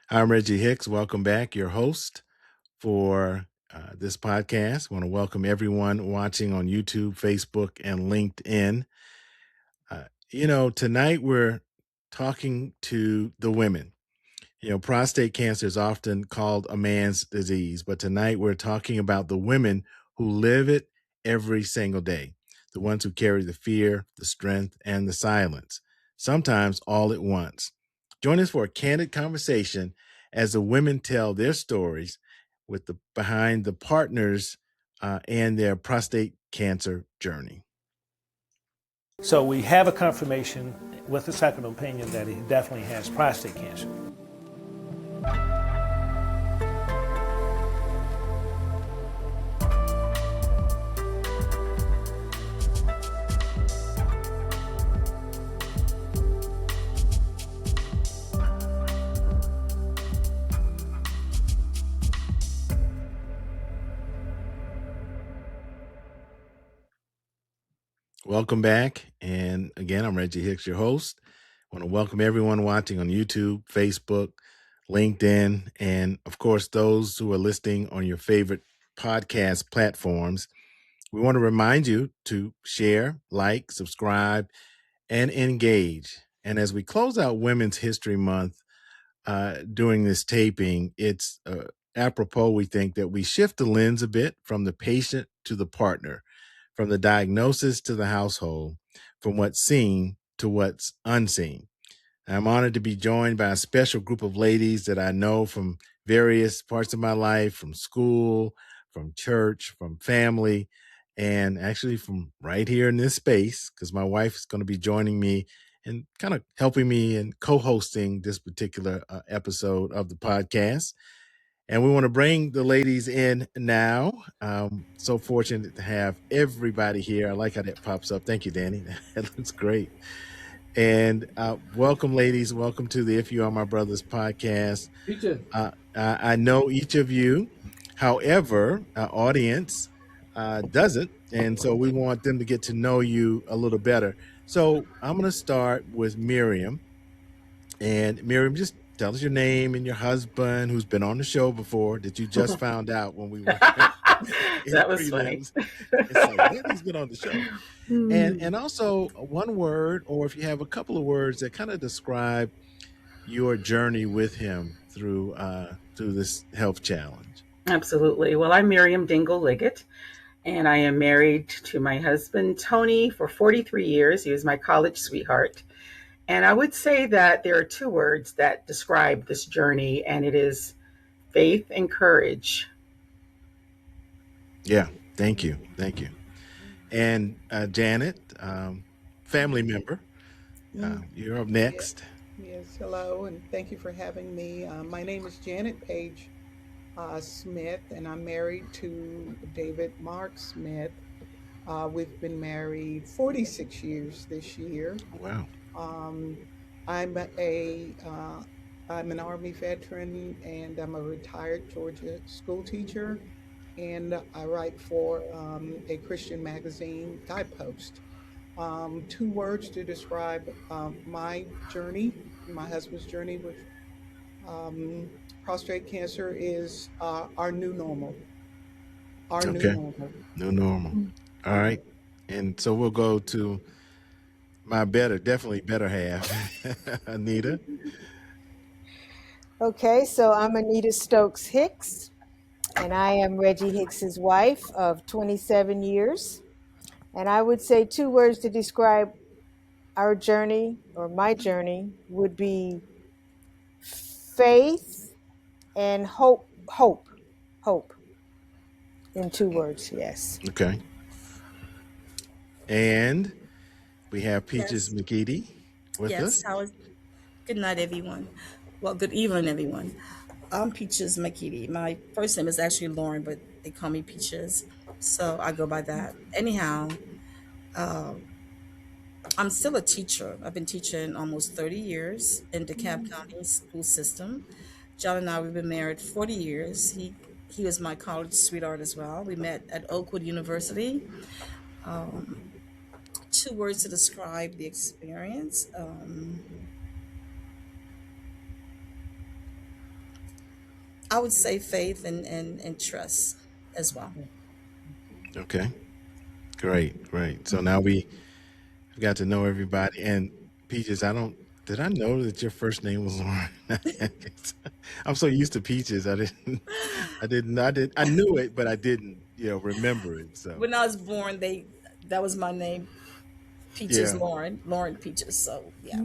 I'm Reggie Hicks. Welcome back, your host for this podcast. I want to welcome everyone watching on YouTube, Facebook, and LinkedIn. Tonight we're talking to the women. Prostate cancer is often called a man's disease, but tonight we're talking about the women who live it every single day, the ones who carry the fear, the strength, and the silence, sometimes all at once. Join us for a candid conversation as the women tell their stories with the behind the partners and their prostate cancer journey. So we have a confirmation with a second opinion that he definitely has prostate cancer. Welcome back. And again, I'm Reggie Hicks, your host. I want to welcome everyone watching on YouTube, Facebook, LinkedIn, and of course, those who are listening on your favorite podcast platforms. We want to remind you to share, like, subscribe, and engage. And as we close out Women's History Month during this taping, it's apropos, we think, that we shift the lens a bit from the patient to the partner, from the diagnosis to the household, from what's seen to what's unseen. I'm honored to be joined by a special group of ladies that I know from various parts of my life, from school, from church, from family, and actually from right here in this space, because my wife is going to be joining me and kind of helping me and co-hosting this particular episode of the podcast. And we want to bring the ladies in now. So fortunate to have everybody here. I like how that pops up. Thank you, Danny. That looks great. And welcome, ladies. Welcome to the If You Are My Brothers podcast. I know each of you. However, our audience doesn't. And so we want them to get to know you a little better. So I'm going to start with Miriam. And Miriam, just tell us your name and your husband, who's been on the show before, that you just found out when we were in That was funny. prelims. It's like, man, he's been on the show. And also one word, or if you have a couple of words that kind of describe your journey with him through this health challenge. Absolutely. Well, I'm Miriam Dingle Liggett, and I am married to my husband, Tony, for 43 years. He was my college sweetheart. And I would say that there are two words that describe this journey, and it is faith and courage. Yeah, thank you. Thank you. And Janet, family member, you're up next. Yes, hello, and thank you for having me. My name is Janet Page Smith, and I'm married to David Mark Smith. We've been married 46 years this year. Wow. Um, I'm a I'm an Army veteran, and I'm a retired Georgia school teacher, and I write for a Christian magazine, Guidepost. Two words to describe my journey, my husband's journey with um, prostate cancer is our new normal. Our new Okay. normal. New normal. All right. And so we'll go to my definitely better half, Anita. Okay, so I'm Anita Stokes Hicks, and I am Reggie Hicks's wife of 27 years. And I would say two words to describe our journey or my journey would be faith and hope. Hope. In two words, yes. Okay. And we have Peaches Yes. McGeady with Yes. us. Good night, everyone. Well, good evening, everyone. I'm Peaches McKeedy. My first name is actually Lauren, but they call me Peaches, so I go by that. Anyhow, I'm still a teacher. I've been teaching almost 30 years in DeKalb County school system. John and I, we've been married 40 years. He was my college sweetheart as well. We met at Oakwood University. Two words to describe the experience. I would say faith and trust as well. Okay. Great. So now we got to know everybody. And Peaches, did I know that your first name was Lauren? I'm so used to Peaches. I knew it, but I didn't, remember it. So, When I was born, that was my name, Peaches yeah. Lauren Peaches. So yeah.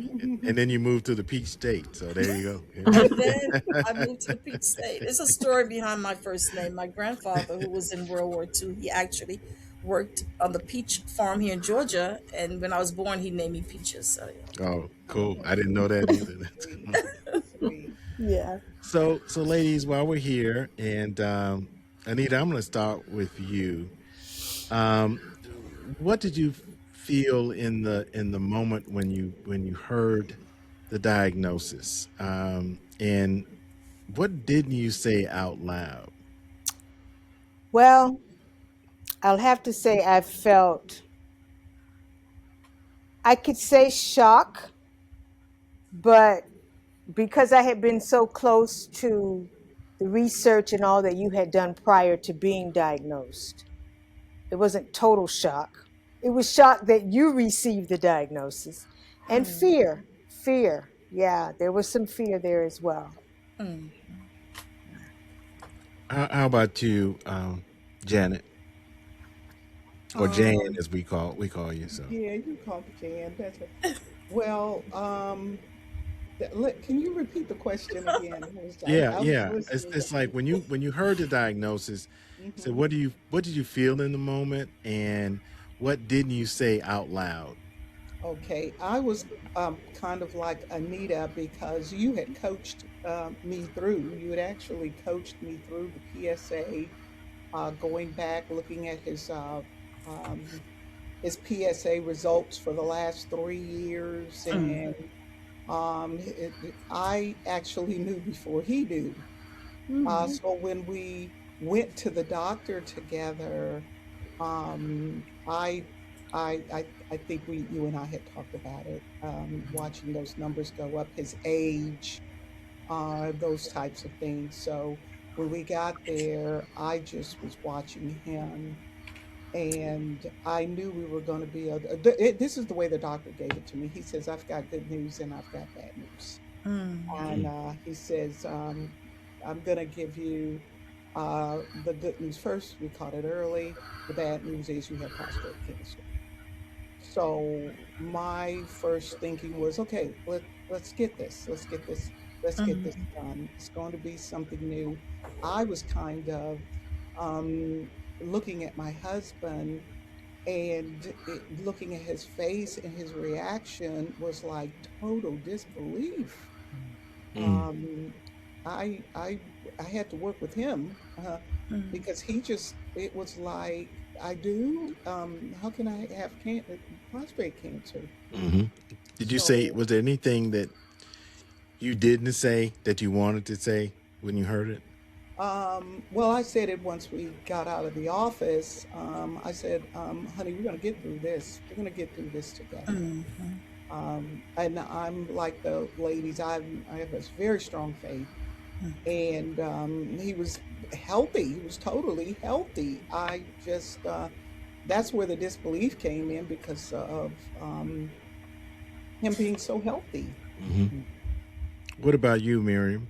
And then you moved to the Peach State. So there you And go. then I moved to the Peach State. There's a story behind my first name. My grandfather, who was in World War II, he actually worked on the peach farm here in Georgia. And when I was born, he named me Peaches. So yeah. Oh, cool. I didn't know that either. That's Sweet. cool. Sweet. Yeah. So ladies, while we're here, and Anita, I'm going to start with you. Um, what did you feel in the moment when you heard the diagnosis, and what didn't you say out loud? Well, I'll have to say I could say shock, but because I had been so close to the research and all that you had done prior to being diagnosed, it wasn't total shock. It was shock that you received the diagnosis, and Mm, fear. Fear. Yeah, there was some fear there as well. mm. How about you, Janet, or Jan, Um, as we call you? So yeah, you called me Jan. That's right. Well, can you repeat the question again? yeah, I was yeah. It's listening. it's like when you heard the diagnosis. So Hmm. what did you feel in the moment, and what didn't you say out loud? Okay, I was kind of like Anita because you had coached me through. You had actually coached me through the PSA, going back, looking at um, his PSA results for the last 3 years, Mm, and I actually knew before he knew. Mhm. So when we went to the doctor together, um, I, I think you and I had talked about it. Watching those numbers go up, his age, those types of things. So when we got there, I just was watching him, and I knew we were going to be this is the way the doctor gave it to me. He says, "I've got good news and I've got bad news." mm, And Mm, he says, I'm going to give you the good news first. We caught it early. The bad news is you have prostate cancer. So my first thinking was, okay, let's get this. Let's get this mm, done. It's going to be something new. I was kind of um, looking at my husband, and looking at his face, and his reaction was like total disbelief. mm. um, I I I had to work with him, mm. because it was like, I do. How can I have prostate cancer? Hmm. Did you say, So, was there anything that you didn't say that you wanted to say when you heard it? well, I said it once we got out of the office. I said, honey, we're going to get through this. We're going to get through this together. Mhm. And I'm like the ladies. I have a very strong faith, and he was healthy. He was totally healthy. I just that's where the disbelief came in because of him being so healthy. Hmm. What about you, Miriam?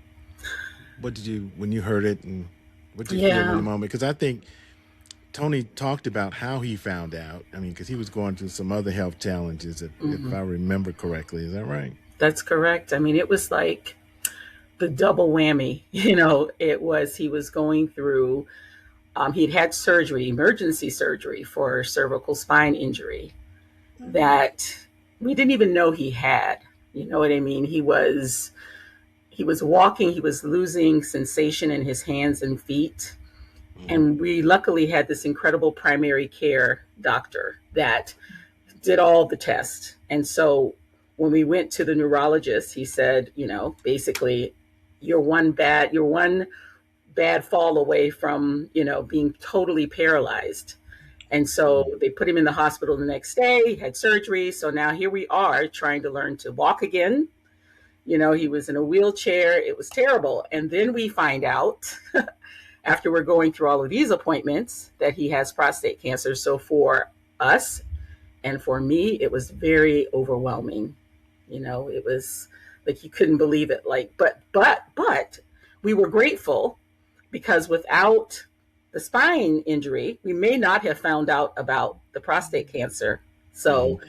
What did you when you heard it, and what did you feel in the Yeah. moment? Because I think Tony talked about how he found out. I mean, because he was going through some other health challenges, if Hmm. I remember correctly. Is that right? That's correct. I mean, it was like the double whammy. He was going through, he'd had surgery, emergency surgery for cervical spine injury Mm, that we didn't even know he had. You know what I mean? He was walking, he was losing sensation in his hands and feet. Hmm. And we luckily had this incredible primary care doctor that did all the tests. And so when we went to the neurologist, he said, basically, you're one bad fall away from, being totally paralyzed. And so they put him in the hospital the next day, he had surgery. So now here we are trying to learn to walk again, He was in a wheelchair. It was terrible. And then we find out after we're going through all of these appointments that he has prostate cancer. So for us and for me, it was very overwhelming. It was like you couldn't believe it. Like, but we were grateful because without the spine injury, we may not have found out about the prostate cancer. Hmm. So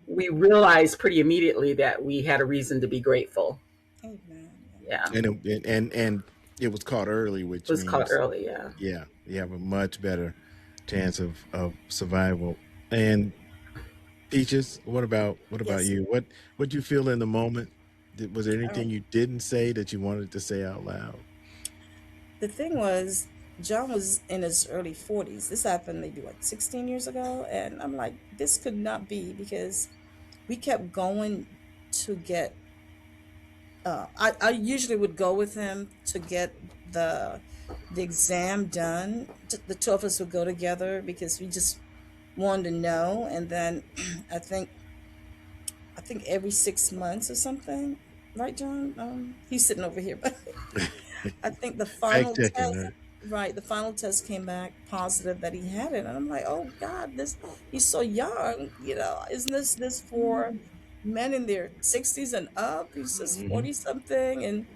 we realized pretty immediately that we had a reason to be grateful. Amen. Yeah. And it was caught early, It which was caught means, early. Yeah. yeah, you have a much better chance of survival. And Peaches, what about Yes. you? What you feel in the moment? Was there Um, anything you didn't say that you wanted to say out loud? the thing was, John was in his early 40s. This happened maybe what, 16 years ago, and I'm like, this could not be because we kept going to get. I usually would go with him to get the the exam done. The two of us would go together because we just wanted to know, and then I think I think every 6 months or something, right, John? He's sitting over here, but I think the Fact final checking, test, right? right, the final test came back positive that he had it, and I'm like, oh God, this he's so young, isn't this for men in their 60s and up? He's just Hmm. 40 something, and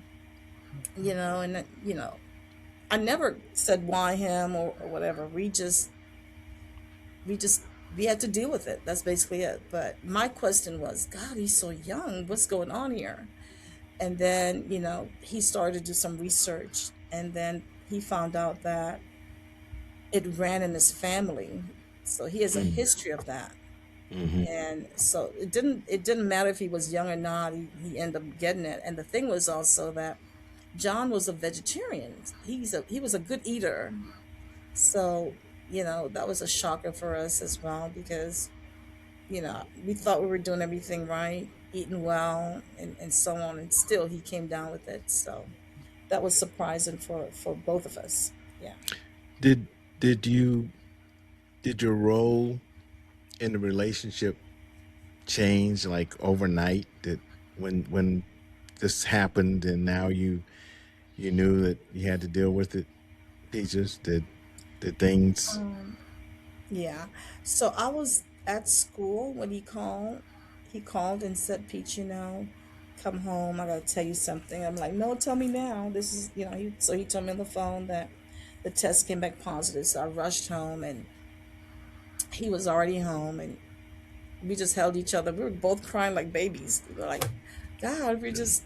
I never said why him or whatever. We just we had to deal with it. That's basically it. But my question was, God, he's so young. What's going on here? And then, he started to do some research, and then he found out that it ran in his family. So he has a history of that. Hmm. And so it didn't matter if he was young or not, he ended up getting it. And the thing was also that John was a vegetarian. He was a good eater. So, that was a shocker for us as well because, we thought we were doing everything right, eating well, and so on. And still he came down with it. So that was surprising for both of us. Yeah. Did did you did your role in the relationship change like overnight? That when this happened and now you knew that you had to deal with it, Peaches? Did things? Um, yeah. So I was at school when he called. He called and said, Peach, come home. I gotta tell you something. I'm like, no, tell me now. This is, so he told me on the phone that the test came back positive. So I rushed home, and he was already home, and we just held each other. We were both crying like babies. We were like, God, we just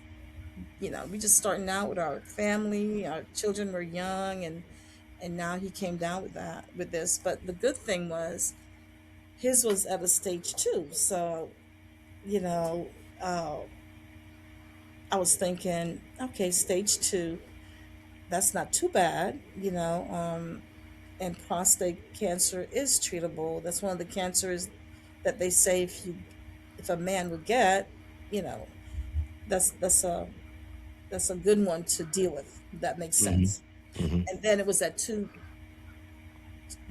starting out with our family. Our children were young, and now he came down with this. But the good thing was his was at a stage 2. So, you know, uh, I was thinking, okay, stage 2, that's not too bad, and prostate cancer is treatable. That's one of the cancers that they say if a man would get, you know, that's that's a good one to deal with. That makes Hmm. sense. Hmm. And then it was at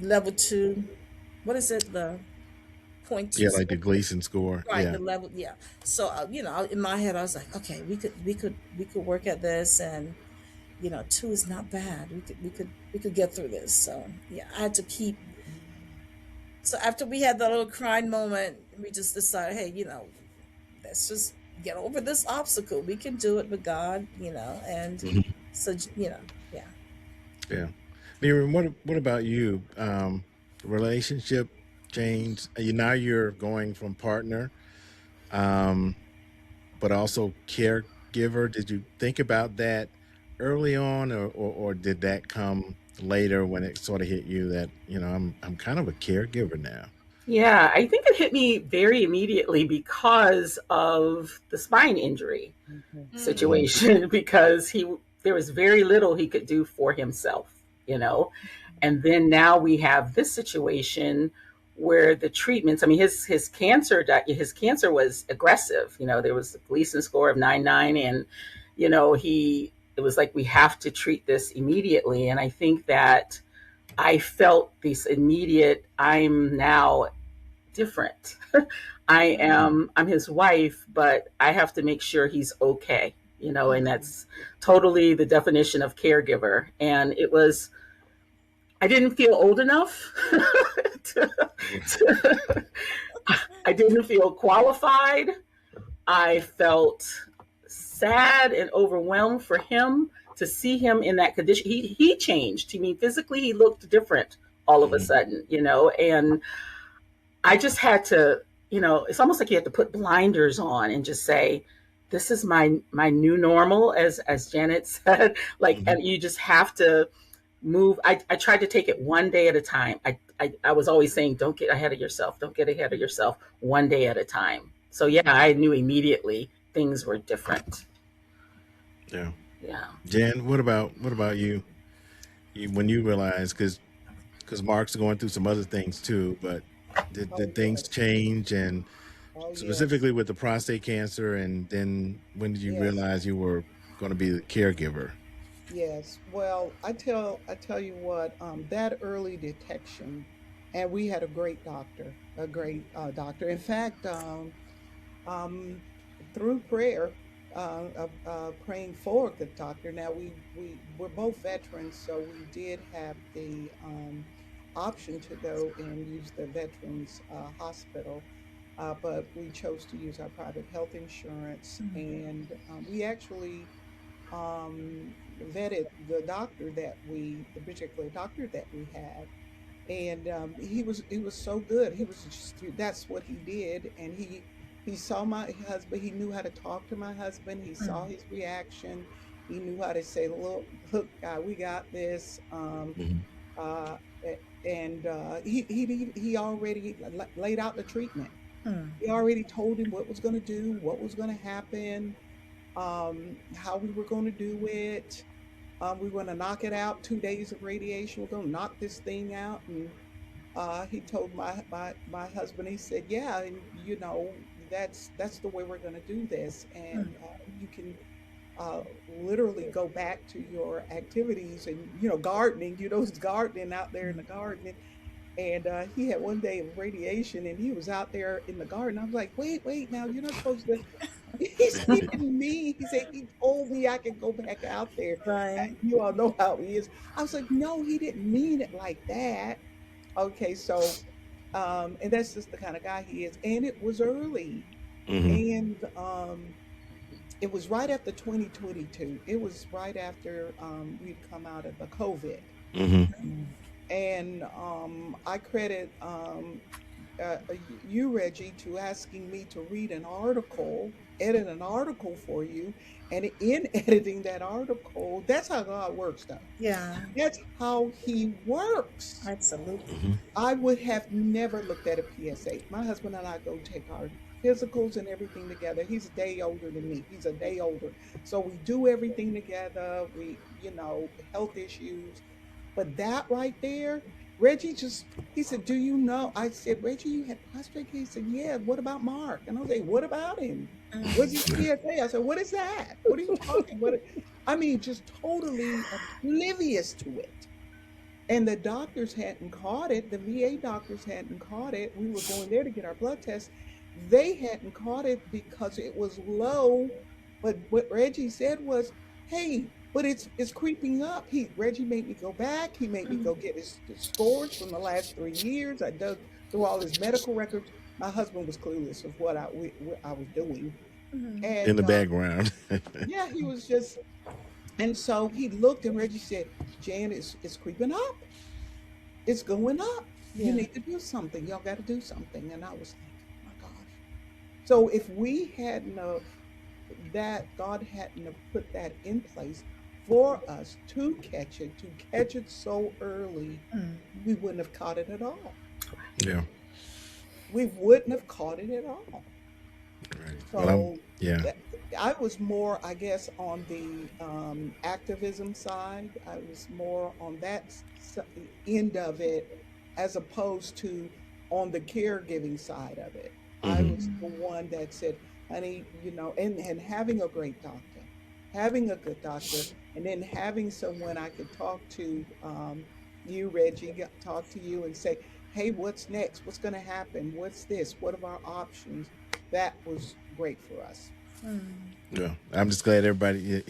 level 2. What is it? The point two Yeah, like the score. Gleason score. Right, Yeah. the level, yeah. So, in my head, I was like, okay, we could work at this, and 2 is not bad. We could get through this. So, yeah, I had to keep. So after we had that little crying moment, we just decided, hey, let's just get over this obstacle. We can do it with God, and Hmm. so, yeah. Yeah. Miriam, what about you? Relationship change. Now you're going from partner, um, but also caregiver. Did you think about that early on, or did that come later when it sort of hit you that I'm kind of a caregiver now? Yeah, I think it hit me very immediately because of the spine injury Mm, Hmm. situation because he there was very little he could do for himself, you know. And then now we have this situation where the treatments, I mean his cancer was aggressive, there was a Gleason score of 99 and he it was like we have to treat this immediately and I think that I felt this immediate I'm now different. I'm his wife, but I have to make sure he's okay, and Mhm. that's totally the definition of caregiver. And I didn't feel old enough to, to I didn't feel qualified. I felt sad and overwhelmed for him to see him in that condition. He changed. I mean, physically, he looked different all of a Mhm. sudden, and I just had to, it's almost like you have to put blinders on and just say, this is my new normal, as Janet said. Like, Mhm. and you just have to move. I tried to take it one day at a time. I was always saying, don't get ahead of yourself. Don't get ahead of yourself, one day at a time. So yeah, I knew immediately things were different. Yeah. Yeah. Jan, what about you? When you realize, because Mark's going through some other things too, but did Oh things yes. change, and Oh yes. specifically with the prostate cancer, and then when did you Yes. realize you were going to be the caregiver? Yes. Well, I tell you what, that early detection, and we had a great doctor, a great doctor. In fact, um, through prayer, praying for a good doctor. Now we're both veterans, so we did have the option to go and use the veterans hospital, but we chose to use our private health insurance, and we actually vetted the particular doctor that we had, and he was so good. He was just that's what he did, and he saw my husband. He knew how to talk to my husband. He saw his reaction. He knew how to say, look, guy, we got this." Mhm. Uh, and he already laid out the treatment. He already told him what was going to do, what was going to happen, how we were going to do it. We were going to knock it out. 2 days of radiation. We're going to knock this thing out. And he told my husband. He said, "Yeah, and that's the way we're going to do this. And you can literally go back to your activities and gardening. It's gardening out there in the garden." And he had one day of radiation, and he was out there in the garden. I was like, "Wait, wait, now you're not supposed to." He didn't mean. He said he told me I could go back out there. Right. You all know how he is. I was like, "No, he didn't mean it like that." Okay, so and that's just the kind of guy he is. And it was early, Mhm. and it was right after 2022. It was right after we'd come out of the COVID, Mhm. and I credit you, Reggie, to asking me to read an article, edit an article for you. And in editing that article, that's how God works, though. Yeah, That's how He works. absolutely. Mhm. I would have never looked at a PSA. My husband and I go take our physicals and everything together. He's a day older than me. He's a day older. So we do everything together. Health issues. But that right there, Reggie he said, "Do you know?" I said, "Reggie, you had prostate cancer." He said, "Yeah, what about Mark?" And I was like, "What about him? What's his PSA?" I said, "What is that? What are you talking? I mean, just totally oblivious to it. And the doctors hadn't caught it. The VA doctors hadn't caught it. We were going there to get our blood tests. They hadn't caught it because it was low. But what Reggie said was, "Hey, but it's creeping up." Reggie made me go back. He made me go get his scores from the last 3 years. I dug through all his medical records. My husband was clueless of what I was doing, In and the background. yeah, he was just. And so he looked, and Reggie said, "Jan, it's creeping up. It's going up. You Yeah. need to do something. Y'all got to do something." And I was like, "Oh my gosh." So if we hadn't of that, God hadn't have put that in place for us to catch it so early, we wouldn't have caught it at all. Yeah. We wouldn't have caught it at all. Right. Well, So yeah. that, I was more, I guess, on the activism side. I was more on that end of it, as opposed to on the caregiving side of it. I Mhm. was the one that said, "Honey, and having a great doctor, having a good doctor, and then having someone I could talk to, you, Reggie, talk to you and say, hey, what's next? What's going to happen? What's this? What are our options? That was great for us. Mm. Yeah, I'm just glad everybody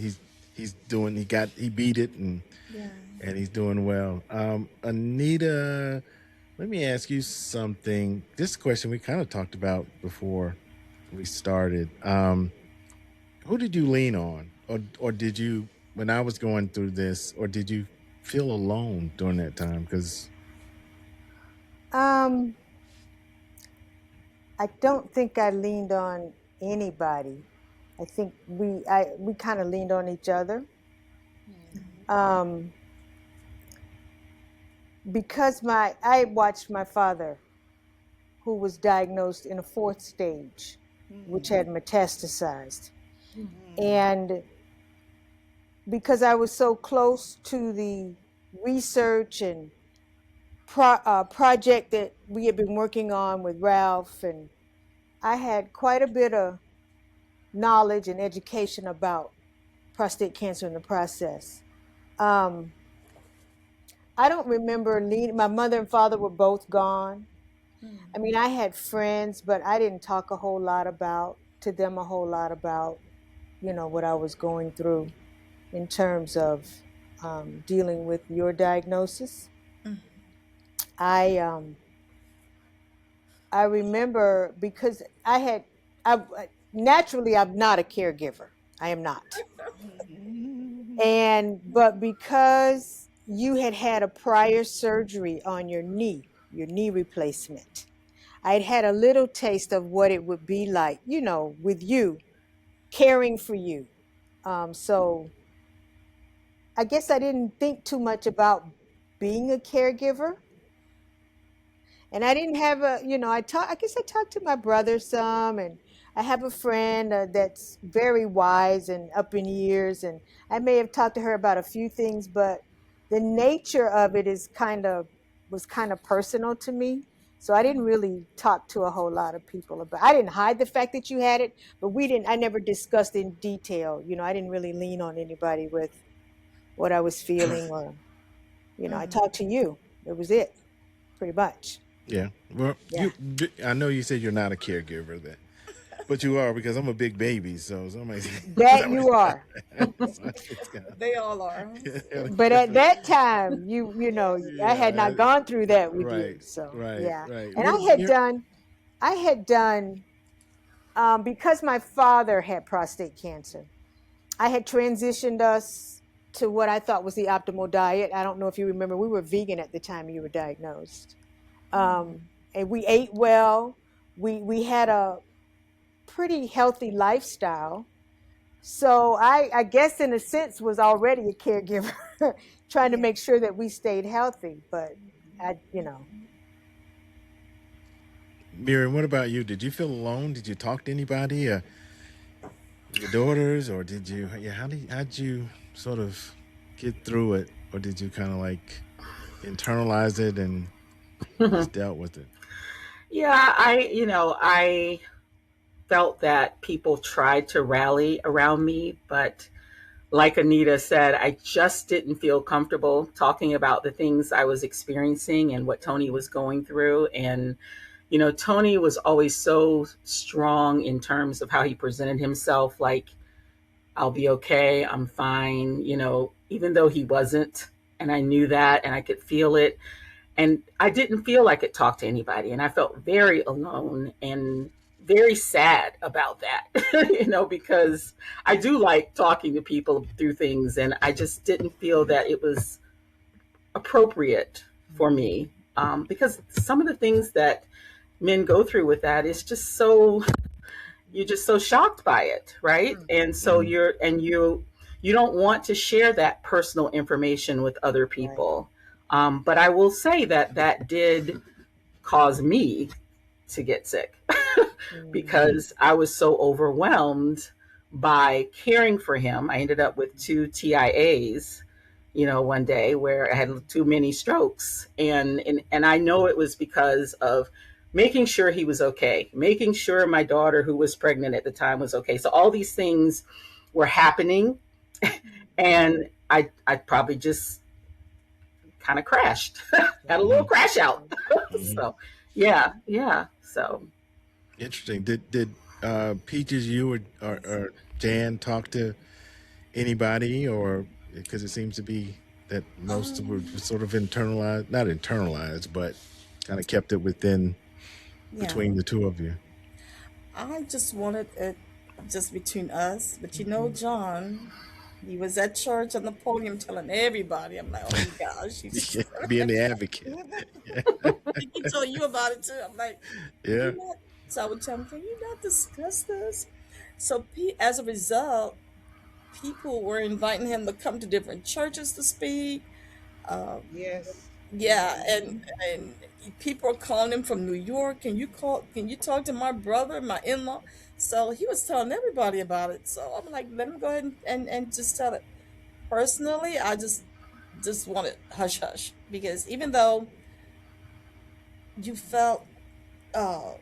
he's doing he beat it Yeah. and he's doing well. Anita, let me ask you something. This question we kind of talked about before we started. Who did you lean on, or did you when I was going through this, or did you feel alone during that time? Because Um, I don't think I leaned on anybody. I think we kind of leaned on each other. Um, because I watched my father, who was diagnosed in a fourth stage, which Mm, had metastasized. mm, And because I was so close to the research and project that we had been working on with Ralph, and I had quite a bit of knowledge and education about prostate cancer in the process. Um, I don't remember leading. My mother and father were both gone. I mean, I had friends, but I didn't talk a whole lot about to them a whole lot about, what I was going through in terms of dealing with your diagnosis. Mm. I remember because naturally I'm not a caregiver. I am not. mm. But because you had had a prior surgery on your knee replacement, I'd had a little taste of what it would be like, with you, caring for you. So I guess I didn't think too much about being a caregiver. And I didn't have I guess I talked to my brother some, and I have a friend that's very wise and up in years, and I may have talked to her about a few things, but the nature of it was kind of personal to me. So I didn't really talk to a whole lot of people about. I didn't hide the fact that you had it, but I never discussed in detail. I didn't really lean on anybody with what I was feeling, or I talked to you. It was it, pretty much. yeah, well, Yeah. I know you said you're not a caregiver, but you are because I'm a big baby, so somebody. That you are. It's kind They all are. But at that time, Yeah. I had yeah, not gone through that with you. right, So right, yeah. right. And What I had done, because my father had prostate cancer, I had transitioned us to what I thought was the optimal diet. I don't know if you remember, we were vegan at the time you were diagnosed. And we ate well. We had a pretty healthy lifestyle. So I guess in a sense was already a caregiver, trying to Yeah. make sure that we stayed healthy. But Miriam? What about you? Did you feel alone? Did you talk to anybody? Your daughters, or did you? Yeah, how'd you sort of get through it, or did you kind of like internalize it and just dealt with it? Yeah, I felt that people tried to rally around me, but like Anita said, I just didn't feel comfortable talking about the things I was experiencing and what Tony was going through. And, Tony was always so strong in terms of how he presented himself, like, I'll be okay, I'm fine, even though he wasn't. And I knew that and I could feel it. And I didn't feel like I could talk to anybody. And I felt very alone and very sad about that, because I do like talking to people through things. And I just didn't feel that it was appropriate for me, because some of the things that men go through with that is just so, you're just so shocked by it, right? And so Hmm. you don't want to share that personal information with other right. people. But I will say that that did cause me to get sick Mm, Hmm. because I was so overwhelmed by caring for him. I ended up with two TIAs, one day where I had too many strokes. And I know it was because of making sure he was okay, making sure my daughter, who was pregnant at the time, was okay. So all these things were happening. And I probably just kind of crashed, had a little Mhm. crash out. Mhm. So, yeah, yeah. So, Interesting. Did Peaches, you or Jan talk to anybody, or because it seems to be that most were Um, sort of internalized, not internalized, but kind of kept it within yeah, between the two of you. I just wanted it just between us. But you know, John, he was at church on the podium telling everybody. I'm like, oh gosh, he's. Yeah, being the advocate. Yeah. He can tell you about it too. I'm like, can Yeah. you not? So I would tell him, can you not discuss this? So as a result, people were inviting him to come to different churches to speak. Um, Yes. yeah, Mm-hmm. and people are calling him from New York. Can you call? Can you talk to my brother, my in-law? So he was telling everybody about it. So I'm like, let me go ahead and just tell it. Personally, I just wanted hush hush because even though you felt uh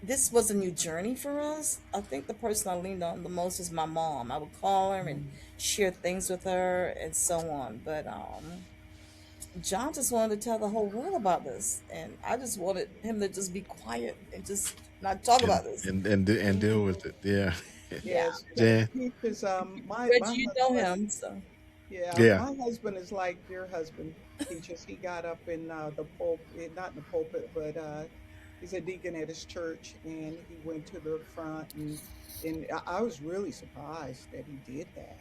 this was a new journey for us, I think the person I leaned on the most is my mom. I would call her and share things with her and so on. But John just wanted to tell the whole world about this, and I just wanted him to just be quiet and just not talk and about this. and deal with it. Yeah. Yeah, Yes. Jan. Peaches, my Reggie, you know husband. him, so Yeah, Yeah. my husband is like your husband, Peaches. He got up in the pulpit, not in the pulpit, but he's a deacon at his church, and he went to the front, and I was really surprised that he did that.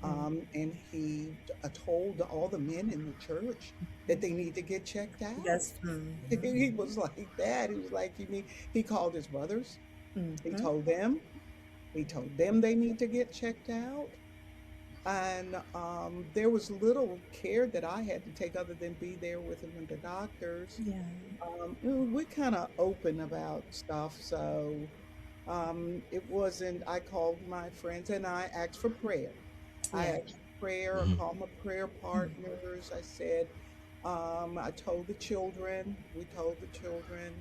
mm, And he told all the men in the church that they need to get checked out. yes, He was like that. He was like, you need. He called his brothers. He mm-hmm, told them. He told them they need to get checked out. And there was little care that I had to take other than be there with him and the doctors. yeah, We're kind of open about stuff, so it wasn't. I called my friends and I asked for prayer. I yeah, asked for prayer. I Mhm. called my prayer partners. I said, I told the children. We told the children.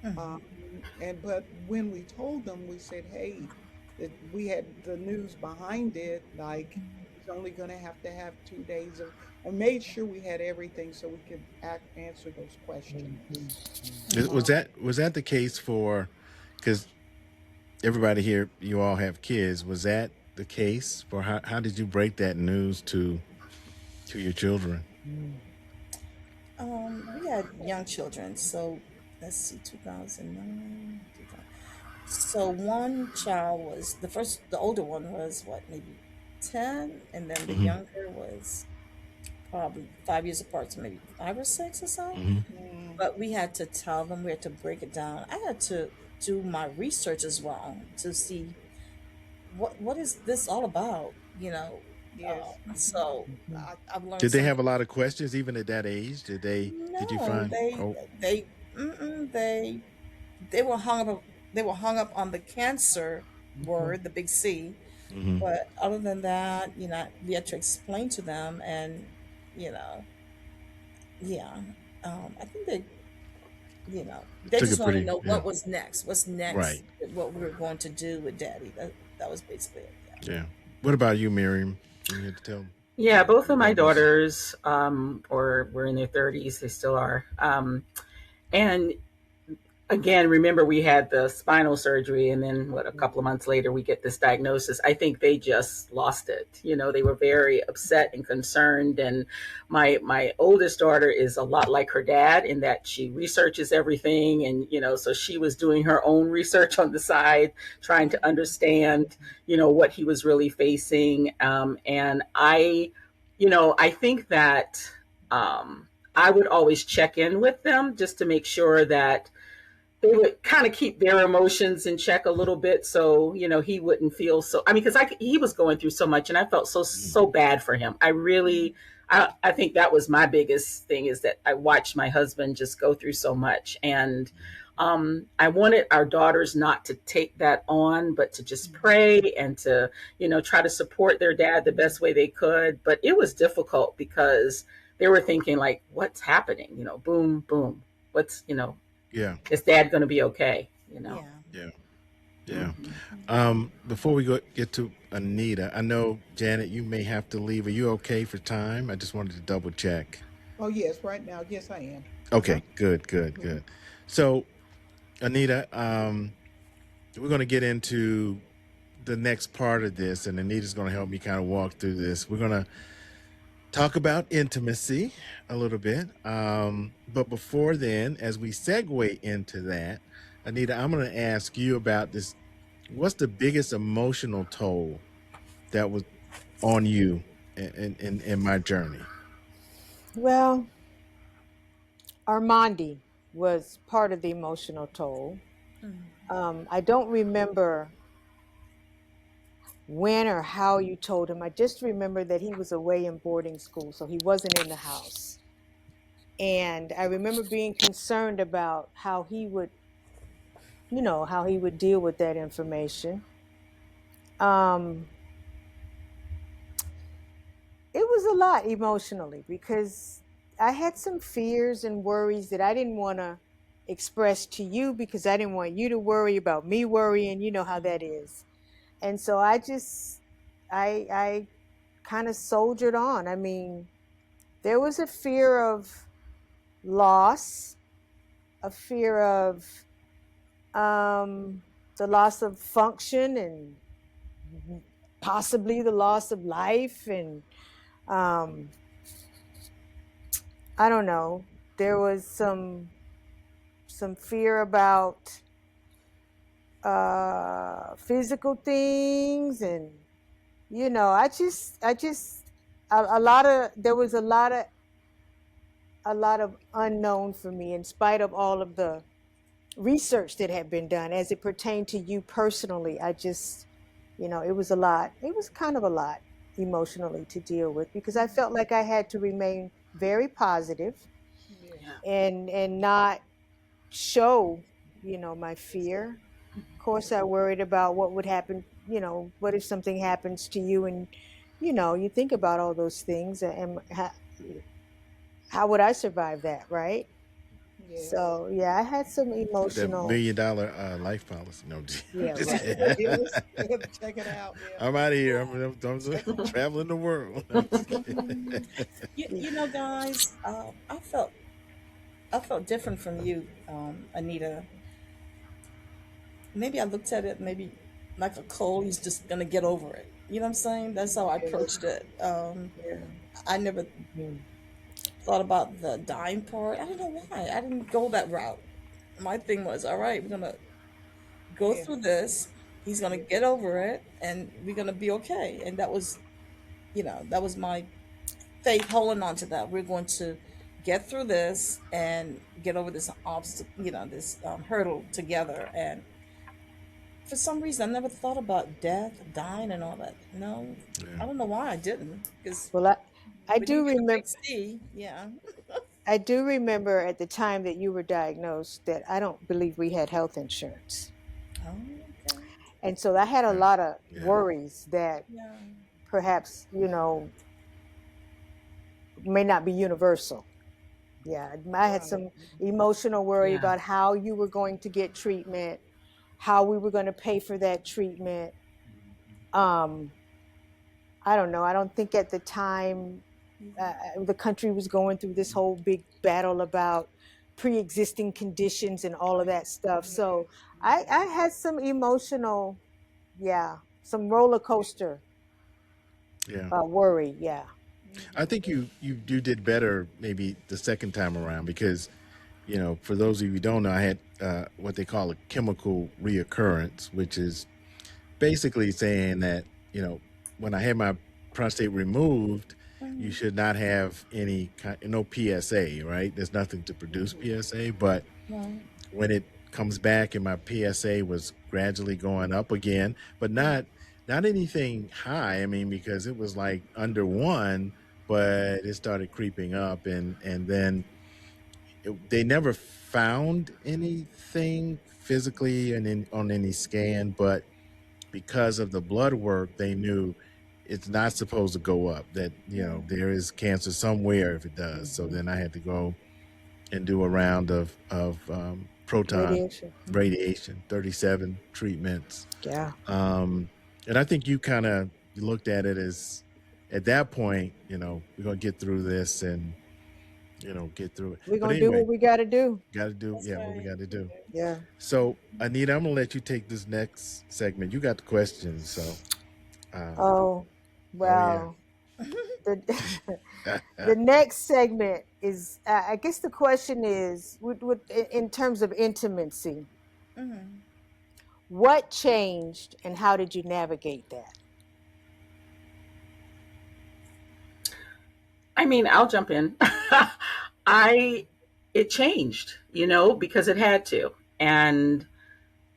Um, mm, and but when we told them, we said, "Hey, that we had the news behind it. Like he's only going to have 2 days of." I made sure we had everything so we could answer those questions. Was mm. that the case for? Because everybody here, you all have kids. Was that the case for how did you break that news to your children? We had young children, so let's see, 2009, 2000. So one child was the older one was what, maybe 10, and then the Hmm. younger was probably 5 years apart, so maybe 5 or 6 or so. Hmm. Mm, But we had to tell them, we had to break it down. I had to do my research as well to see what is this all about, you know. yes. So I've learned Did they some. have a lot of questions even at that age? Did you No, find? Oh. they they were hung up. They were hung up on the cancer word, the big C. Hmm. But other than that, we had to explain to them, and you know, yeah. I think they Took just it wanted to pretty. know Yeah. what was next. What's next? Right. What we were going to do with Daddy. That was basically it. Yeah. Yeah. What about you, Miriam? You had to tell yeah, both your of my daughters. daughters, or were in their 30s. They still are. And again, remember we had the spinal surgery, and then what, a couple of months later we get this diagnosis. I think they just lost it. They were very upset and concerned. And my oldest daughter is a lot like her dad in that she researches everything, and so she was doing her own research on the side, trying to understand what he was really facing. And I think that I would always check in with them just to make sure that they would kind of keep their emotions in check a little bit, so he wouldn't feel so. I mean, because he was going through so much, and I felt so bad for him. I really, I think that was my biggest thing, is that I watched my husband just go through so much. And I wanted our daughters not to take that on, but to just pray and to try to support their dad the best way they could. But it was difficult because they were thinking, like, what's happening, boom boom, what's Yeah. is dad going to be okay? Yeah. Yeah. Yeah. Mhm. Before we get to Anita, I know Janet, you may have to leave. Are you okay for time? I just wanted to double check. Oh, yes, right now. Yes, I am. Uh-huh. Okay, good, good, Hmm. good. So, Anita, we're going to get into the next part of this, and Anita's going to help me kind of walk through this. We're going to talk about intimacy a little bit. But before then, as we segue into that, Anita, I'm going to ask you about this. What's the biggest emotional toll that was on you in my journey? Well, Armandi was part of the emotional toll. I don't remember when or how you told him. I just remember that he was away in boarding school, so he wasn't in the house. And I remember being concerned about how he would, how he would deal with that information. Um, it was a lot emotionally because I had some fears and worries that I didn't want to express to you because I didn't want you to worry about me worrying. You know how that is. And so I kind of soldiered on. I mean, there was a fear of loss, a fear of the loss of function and possibly the loss of life. And um, I don't know. There was some fear about physical things, and I just a lot of there was a lot of unknown for me in spite of all of the research that had been done as it pertained to you personally. I just, it was a lot. It was kind of a lot emotionally to deal with because I felt like I had to remain very positive Yeah. Yeah. and not show, my fear. Of course, I worried about what would happen, what if something happens to you, and you think about all those things, and how would I survive that, right? Yes. So yeah, I had some That emotional. $1 million life policy. No, Yeah, just right. Yes. Check it out. Yeah. I'm out of here. I'm Check it out. traveling the world. I'm just Mhm. You know, guys, I felt different from you, Anita. Maybe I looked at it maybe like a cold. He's just gonna get over it. You know what I'm saying? That's how I Yes. approached it. Yeah. I never Mhm. thought about the dying part. I don't know why. I didn't go that route. My thing was, all right, we're gonna go Yeah. through this. He's gonna Yeah. get over it, and we're gonna be okay. And that was, that was my faith holding on to that. We're going to get through this and get over this obstacle, this hurdle together. And for some reason, I never thought about death, dying, and all that. No, yeah. I don't know why I didn't. Because Well, I when you do get a big remember. C, yeah. I do remember at the time that you were diagnosed that I don't believe we had health insurance, Oh, okay. and so I had a Yeah. lot of Yeah. worries that Yeah. perhaps may not be universal. Yeah, I had Right. some emotional worry Yeah. about how you were going to get treatment, how we were going to pay for that treatment. Um, I don't know. I don't think at the time the country was going through this whole big battle about pre-existing conditions and all of Right. that stuff. So Yes. I had some emotional, yeah, some roller coaster Yeah. worry. Yeah. I Hmm. think you did better maybe the second time around because for those of you who don't know, I had what they call a chemical reoccurrence, which is basically saying that when I had my prostate removed, you Mm, should not have no PSA, right? There's nothing to produce Hmm. PSA, but right. when it comes back and my PSA was gradually going up again, but not anything high. I mean, because it was like under 1, but it started creeping up, and then they never found anything physically and on any scan, but because of the blood work, they knew it's not supposed to go up. That Right. there is cancer somewhere if it does. So then I had to go and do a round of proton Radiation. radiation, 37 treatments. Yeah. And I think you kind of looked at it as, at that point, we're gonna get through this, and get through it. We're But gonna do anyway, what we got to do. got to do, That's yeah, what we right. got to do. Yeah. So, Anita, I'm gonna let you take this next segment. You got the questions, so um, Oh, oh yeah. well, the the next segment is, I guess the question is, in terms of intimacy, Hmm. what changed and how did you navigate that? I mean, I'll jump in. I It changed, because it had to. And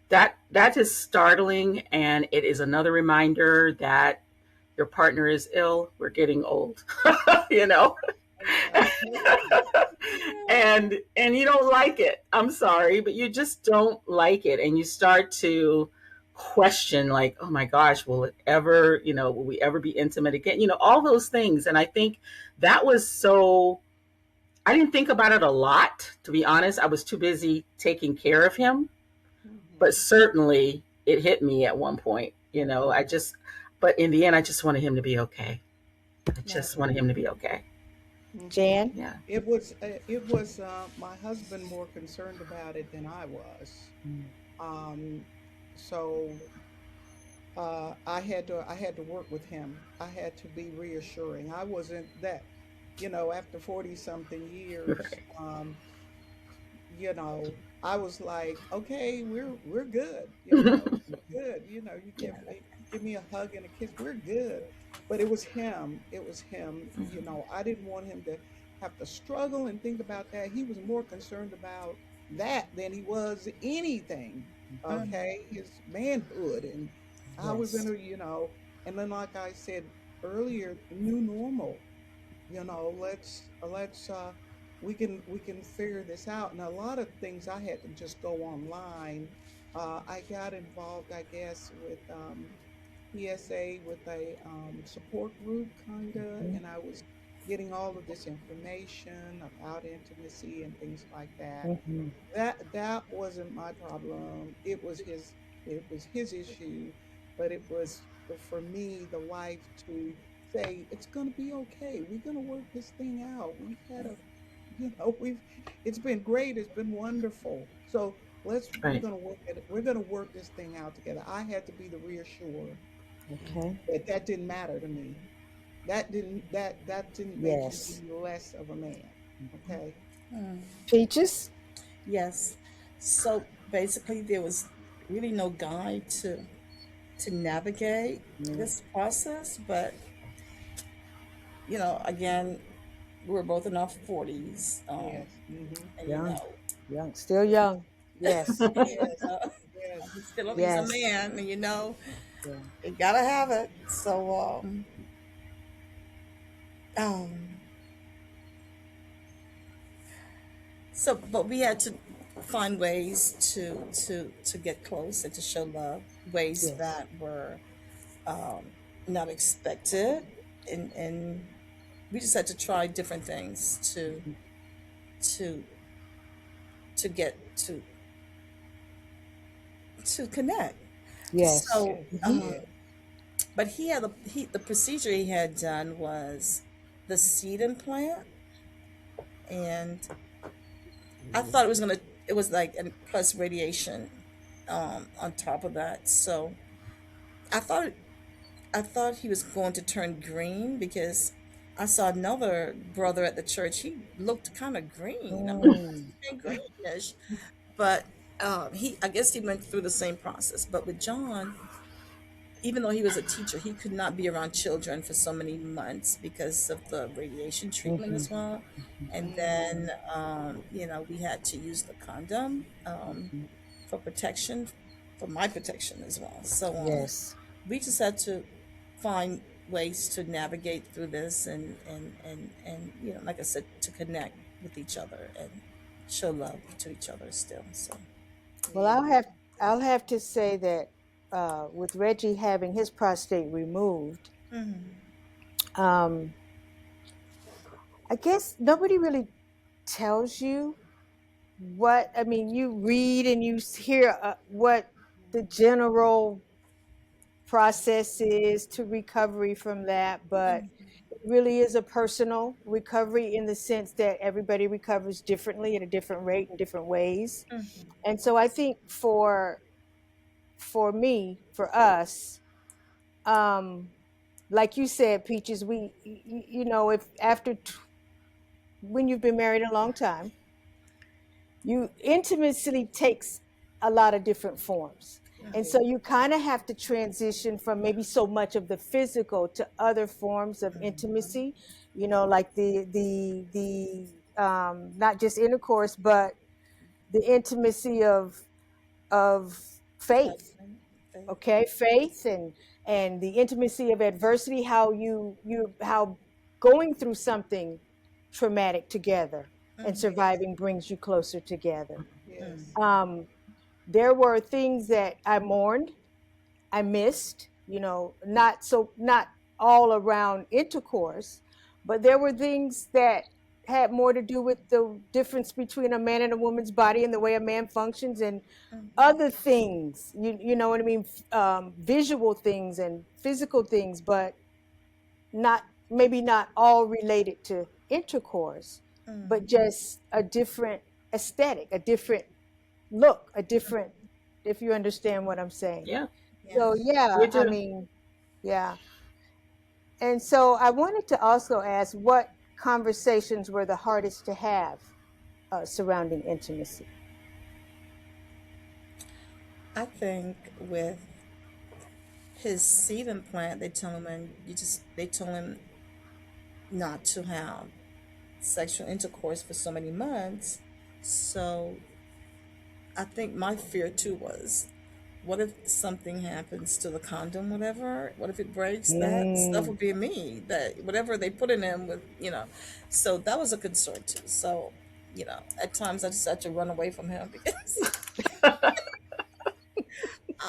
that is startling, and it is another reminder that your partner is ill. We're getting old. you know. And you don't like it. I'm sorry, but you just don't like it, and you start to question, like, oh my gosh, will it ever, will we ever be intimate again, all those things. And I think that was so, I didn't think about it a lot, to be honest. I was too busy taking care of him, but Hmm. certainly it hit me at one point. I just, but in the end, I just wanted him to be okay. I Right. just wanted him to be okay. Hmm. Jan? Yeah. It was my husband more concerned about it than I was. Mm. Um, so I had to work with him. I had to be reassuring. I wasn't that, after 40 something years, Right. I was like, okay, we're good, we're good. You give me a hug and a kiss, we're good. But it was him. It was him. I didn't want him to have to struggle and think about that. He was more concerned about that than he was anything. Hmm. Okay, his manhood, and I was in Yes. and then like I said earlier, new normal. Let's we can figure this out. And a lot of things I had to just go online. I got involved, I guess, with PSA, with a support group kind of, Mhm. and I was getting all of this information about intimacy and things like that. Mhm. That wasn't my problem. It was his issue, but it was for me, the wife, to say it's going to be okay. We're going to work this thing out. We've it's been great. It's been wonderful. So we're Right. going to work at it. We're going to work this thing out together. I had to be the reassurer Okay. that that didn't matter to me. That didn't make me Yes. any less of a man. Okay. Hmm. Peaches? Yes. So basically, there was really no guide to navigate Mm. this process, but again, we were both in our 40s, Yes. Mm-hmm. and Young. Young. Still young. Yes. Yes. uh, Yes. he's a Yes. man, and Yeah. you gotta have it. So, um, but we had to find ways to get close and to show love, ways Yes. that were um, not expected, and we just had to try different things Mhm. to to get to connect. Yes. So, Yes. Hmm. Yes. but the procedure he had done was the seed implant, and I thought it was like, and plus radiation on top of that. So I thought I thought he was going to turn green because I saw another brother at the church. He looked kind of green. I'm like, what's Mm. he greenish? But I guess he went through the same process. But with John, even though he was a teacher, he could not be around children for so many months because of the radiation treatment Hmm. as well. And then, Mm. we had to use the condom Hmm. for protection, for my protection as well. So Yes. we just had to find ways to navigate through this, and like I said, to connect with each other and show love to each other still. So, Well, Amen. I'll have to say that with Reggie having his prostate removed, mhm. um, I guess nobody really tells you what. I mean, you read and you hear what the general process is to recovery from that, but really is a personal recovery in the sense that everybody recovers differently at a different rate in different ways. Mhm. And so I think for me, for us, um, like you said, Peaches, if when you've been married a long time, you intimacy takes a lot of different forms. And so you kind of have to transition from maybe so much of the physical to other forms of intimacy, like the not just intercourse, but the intimacy of faith. Husband, faith. Okay, faith and the intimacy of adversity, how going through something traumatic together and Mhm. surviving brings you closer together. Yes. um there were things that I mourned, I missed, not all around intercourse, but there were things that had more to do with the difference between a man and a woman's body and the way a man functions, and Mhm. other things, you know what I mean, visual things and physical things, but not maybe not all related to intercourse, but Mhm. just a different aesthetic, a different look, a different, if you understand what I'm saying. Yeah, So Yes. yeah, we I do. mean, yeah. And so I wanted to also ask, what conversations were the hardest to have surrounding intimacy? I think with his seed implant, they told him not to have sexual intercourse for so many months. So I think my fear too was, what if something happens to the condom, whatever? What if it breaks? That stuff Mm. would be me. That whatever they put in him with. So that was a concern too. So, at times I just had to run away from him because I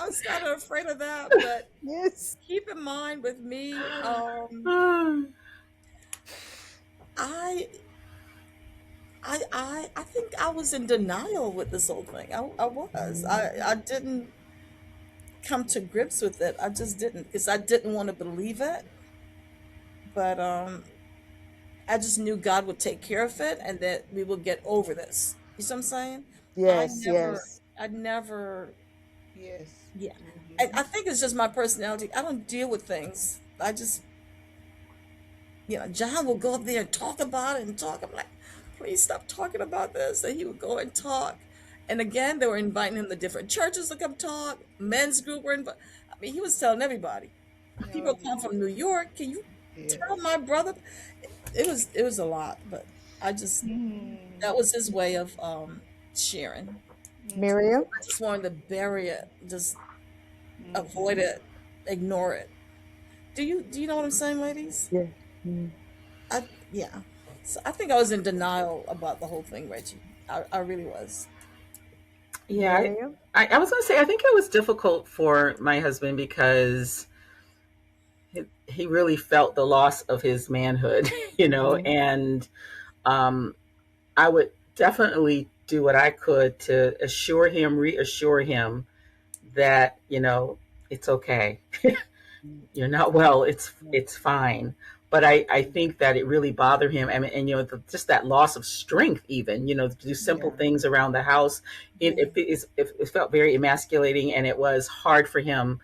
was kind of afraid of that. But Yes. keep in mind with me, I I think I was in denial with this whole thing. I was. I didn't come to grips with it. I just didn't because I didn't want to believe it. But I just knew God would take care of it and that we will get over this. You see what I'm saying? I Yes, never yes. I never Yes. yeah. And Hmm. I think it's just my personality. I don't deal with things. I just John will go up there and talk about it and talk. I'm like, please stop talking about this. And he would go and talk. And again, they were inviting him to different churches to come talk. Men's group were invited. I mean, he was telling everybody. Oh, People come from New York. Can you tell yes. my brother? It was a lot, but I just Mm. that was his way of sharing. Miriam? I just wanted to bury it, just avoid Hmm. it, ignore it. Do you know what I'm saying, ladies? Yeah. Mm. I Yeah. So I think I was in denial about the whole thing, Reggie. I really was. Yeah, Miriam? I was going to say, I think it was difficult for my husband because he really felt the loss of his manhood, Mm. and um, I would definitely do what I could to assure him, reassure him that, it's okay. You're not well. It's fine. But I think that it really bothered him, and just that loss of strength, even to do simple Yeah. things around the house. Yeah. It felt very emasculating, and it was hard for him.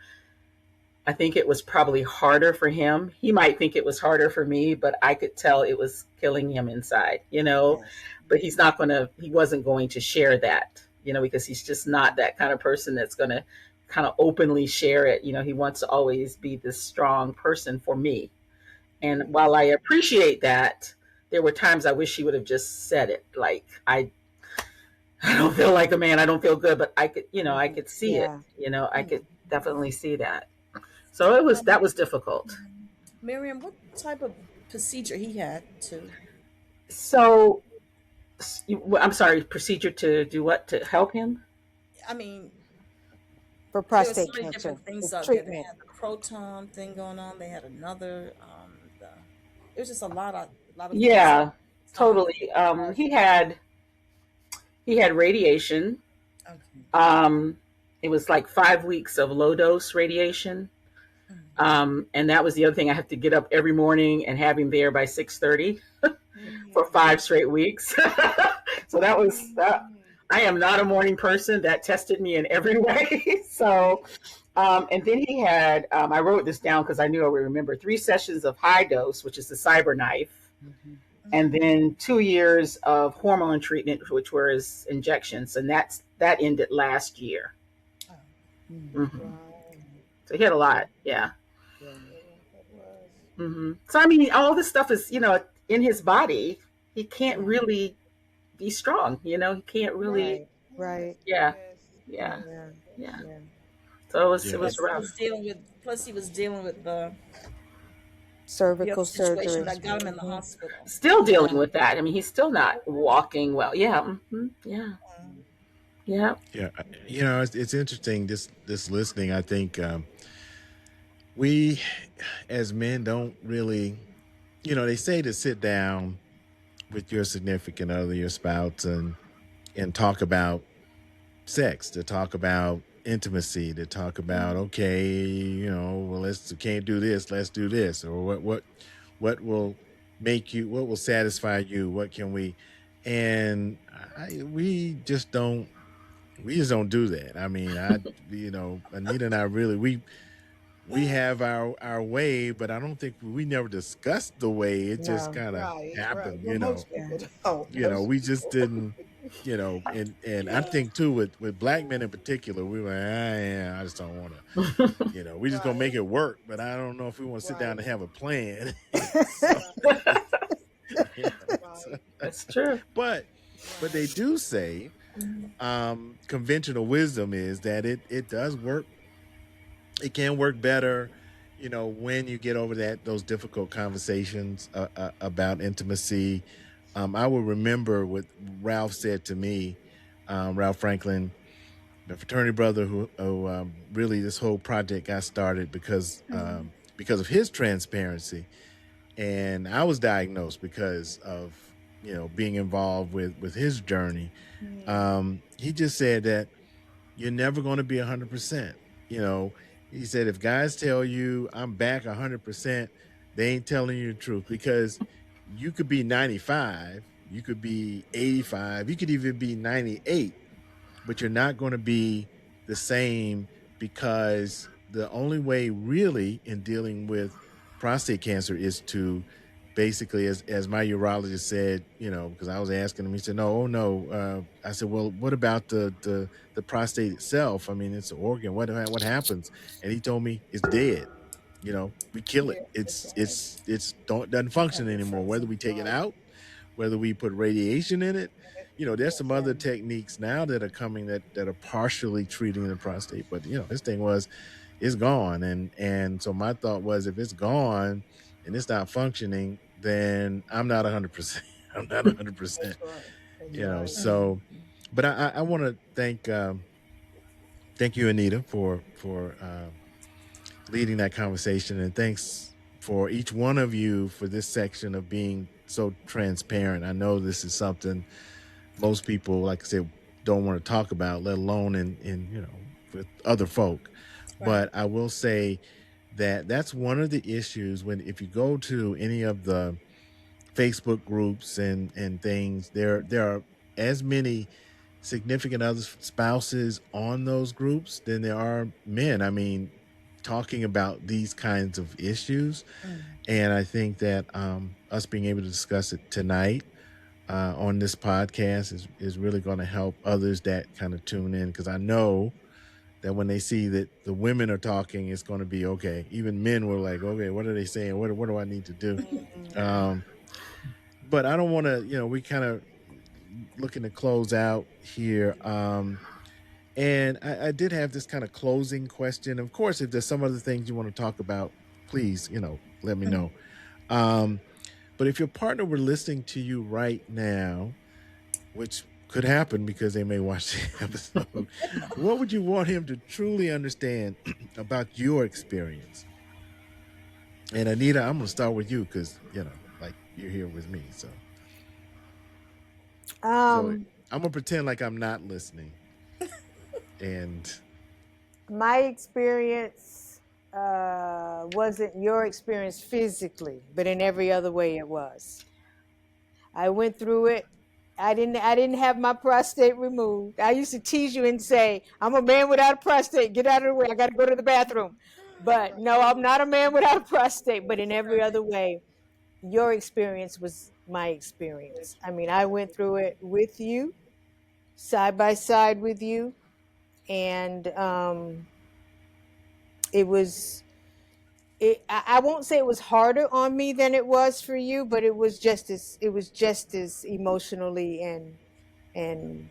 I think it was probably harder for him. He might think it was harder for me, but I could tell it was killing him inside. Yes. But he wasn't going to share that, because he's just not that kind of person that's going to kind of openly share it. He wants to always be this strong person for me. And while I appreciate that, there were times I wish he would have just said it. Like, I don't feel like a man. I don't feel good, but I Mhm. could see it. Yeah. I Yeah. could definitely see that. So that was difficult. Miriam, what type of procedure he had to? So I'm sorry, procedure to do what to help him? I mean, For there were so prostate many cancer, different the things out there. They treatment. had the proton thing going on. They had another. It was just a lot of things Yeah, tied totally. He had radiation. in. Okay. Um, it was like 5 weeks of low dose radiation. And that was the other thing. I have to get up every morning and have him there by 6:30 for 5 straight weeks. So that was that. I am not a morning person. That tested me in every way. So, and then he had, I wrote this down because I knew I would remember, 3 sessions of high dose, which is the cyber knife, and then 2 years of hormone treatment, which were his injections, and that ended last year. Hmm. Wow. So he had a lot, yeah. Yeah, that was. So I mean, all this stuff is, in his body. He can't Mhm. really be strong. He can't really, Right, right. yeah, Yes. yeah, Yeah, yeah. yeah. So it was Yeah. it was Plus, he rough. was dealing with. Plus, he was dealing with the other Cervical situation surgery. that got him in the Hmm. hospital. Still Yeah. dealing with that. I mean, he's still not walking well. Yeah, yeah, yeah. Yeah, it's interesting. This listening. I think we, as men, don't really. They say to sit down with your significant other, your spouse, and talk about sex, to talk about intimacy, to talk about, okay, well, let's can't do this, let's do this, or what will make you, what will satisfy you, what can we, and we just don't do that. I mean, Anita and I really we have our way, but I don't think we never discussed the way. It just No. kind of Right, right. happened, Well, most Yeah. people don't. Most we just people. didn't, and I Yeah. think too with black men in particular, we were like, yeah, I just don't want to, we just gonna make Right, it work, but I don't know if we want to sit down right, and have a plan. So, right, yeah, so, right, That's true. but they right. do say, conventional wisdom is that it does work. It can work better, when you get over those difficult conversations about intimacy. I will remember what Ralph said to me, Ralph Franklin, the fraternity brother who really this whole project got started because of his transparency, and I was diagnosed because of being involved with his journey. He just said that you're never going to be 100%. You know, he said if guys tell you I'm back 100%, they ain't telling you the truth, because you could be 95, you could be 85, you could even be 98, but you're not going to be the same, because the only way really in dealing with prostate cancer is to basically, as my urologist said, because I was asking him, he said, no, oh no. I said, well, what about the prostate itself? I mean, it's an organ. What happens? And he told me it's dead. We kill it. Yeah, that's right. It's don't doesn't function Probably anymore. Whether frozen. we take it Right. out, whether we put radiation in it, there's some That's other right. techniques now that are coming that are partially treating the prostate. But his thing was, it's gone. And so my thought was, if it's gone and it's not functioning, then I'm not 100%. I'm not 100%. That's right. That's right. So, but I want to thank you, Anita, for leading that conversation, and thanks for each one of you for this section of being so transparent. I know this is something most people, like I said, don't want to talk about, let alone in with other folk. Right. But I will say that that's one of the issues when, if you go to any of the Facebook groups and things, there are as many significant other spouses on those groups than there are men. I mean, talking about these kinds of issues. And I think that us being able to discuss it tonight on this podcast is really going to help others that kind of tune in, because I know that when they see that the women are talking, it's going to be okay. Even men were like, okay, what are they saying? What do I need to do? Um, but I don't want to, we kind of looking to close out here. And I did have this kind of closing question. Of course, if there's some other things you want to talk about, please, let me know. Um, but if your partner were listening to you right now, which could happen because they may watch the episode, what would you want him to truly understand about your experience? And Anita, I'm going to start with you because, like you're here with me. So Um, I'm going to pretend like I'm not listening. And my experience. wasn't your experience physically, but in every other way it was. I went through it. I didn't have my prostate removed. I used to tease you and say, I'm a man without a prostate. Get out of the way. I got to go to the bathroom. But no, I'm not a man without a prostate. But in every other way, your experience was my experience. I mean, I went through it with you, side by side with you. And it was I won't say it was harder on me than it was for you, but it was just as emotionally and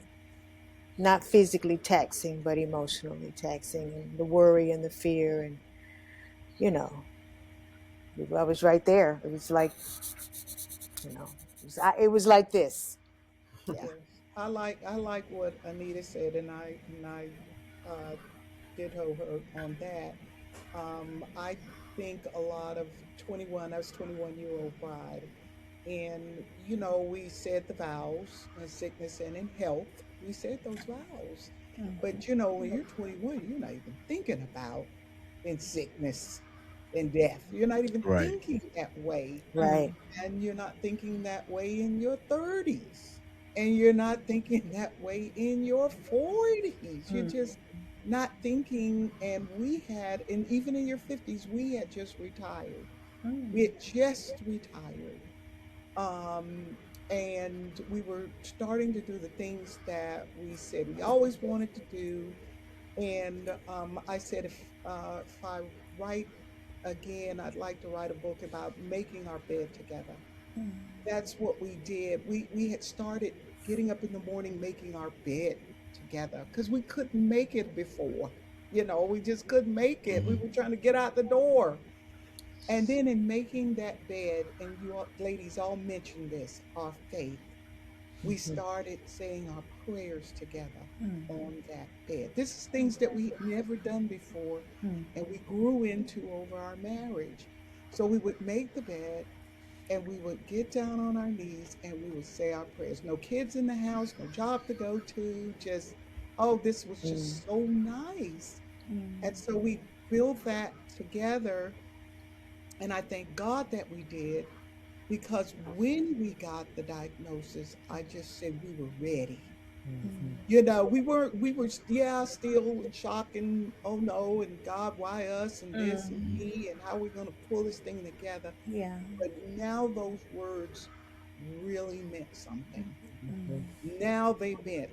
not physically taxing, but emotionally taxing, and the worry and the fear, and you know, I was right there. It was like, it was like this. Yeah. Yes, I like what Anita said, and I uh, ditto her on that. I think a lot of 21, I was 21-year-old bride, and we said the vows in sickness and in health. We said those vows, but when you're 21, you're not even thinking about in sickness and death. You're not even Right. thinking that way, Right. and you're not thinking that way in your 30s, and you're not thinking that way in your 40s. You're just not thinking. And even in your 50s, we had just retired. We had just retired. um, and we were starting to do the things that we said we always wanted to do. And I said, if I write again, I'd like to write a book about making our bed together. That's what we did. We had started getting up in the morning making our bed together because we couldn't make it before. We just couldn't make it. We Mhm. were trying to get out the door. And then in making that bed, and ladies all mentioned this, our faith, we Mhm. started saying our prayers together on that bed. This is things that we had never done before, and we grew into over our marriage. So we would make the bed, and we would get down on our knees, and we would say our prayers. No kids in the house, no job to go to, just, oh, this was Mm. just so nice. And so we built that together, and I thank God that we did, because when we got the diagnosis, I just said we were ready. Mhm. We were, yeah, still in shock and, oh no, and God, why us, and this and me, and how we're going to pull this thing together. Yeah. But now those words really meant something. Mhm. Now they meant,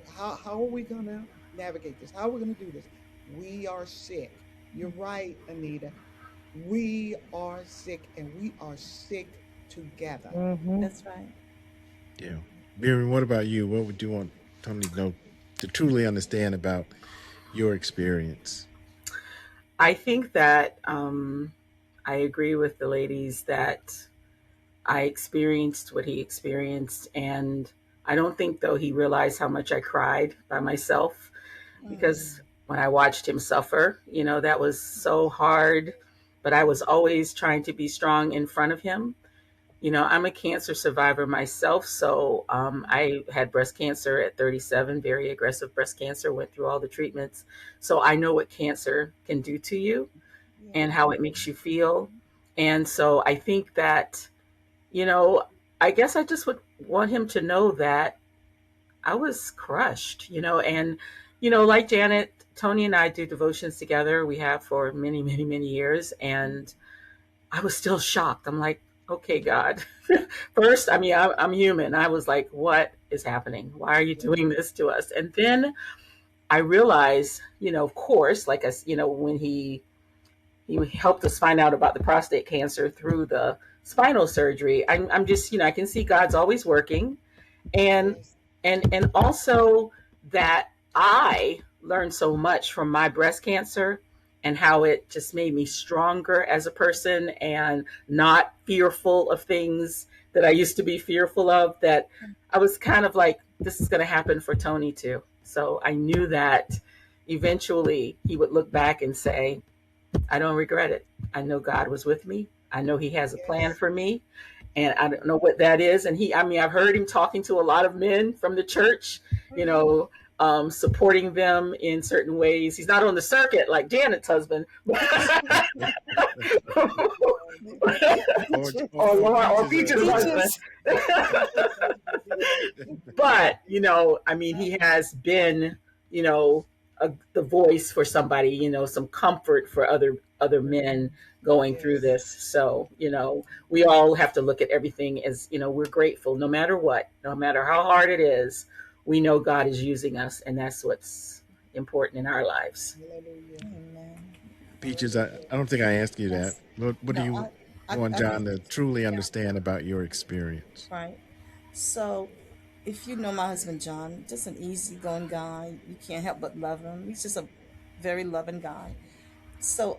how are we going to navigate this? How are we going to do this? We are sick. You're right, Anita. We are sick, and we are sick together. Mhm. That's right. Yeah. Miriam, what about you? What would you want Tony to know to truly understand about your experience? I think that I agree with the ladies that I experienced what he experienced. And I don't think, though, he realized how much I cried by myself, because when I watched him suffer, that was so hard. But I was always trying to be strong in front of him. I'm a cancer survivor myself. So I had breast cancer at 37, very aggressive breast cancer, went through all the treatments. So I know what cancer can do to you Yeah. and how it makes you feel. And so I think that, you know, I guess I just would want him to know that I was crushed, and, like Janet, Tony and I do devotions together. We have for many, many, many years. And I was still shocked. I'm like, okay, God. First, I mean, I'm human. I was like, what is happening? Why are you doing this to us? And then I realized, of course, like us, when he helped us find out about the prostate cancer through the spinal surgery. I'm just, I can see God's always working. And Yes. and also that I learned so much from my breast cancer, and how it just made me stronger as a person and not fearful of things that I used to be fearful of, that I was kind of like, this is going to happen for Tony too. So I knew that eventually he would look back and say, I don't regret it. I know God was with me. I know he has a plan Yes. for me, and I don't know what that is. And I mean, I've heard him talking to a lot of men from the church, you Mhm. know, supporting them in certain ways. He's not on the circuit like Janet's husband, or Or Peaches' Peach's husband. husband. Peaches. But I mean, he has been, the voice for somebody, some comfort for other men going through Yes. this. So we all have to look at everything as, we're grateful no matter what, no matter how hard it is. We know God is using us, and that's what's important in our lives. Hallelujah. Amen. Peaches, I don't think I asked you that. Yes. What do No, you want I John to truly yeah, understand about your experience? right. So, if you know my husband John, just an easygoing guy, you can't help but love him. He's just a very loving guy. So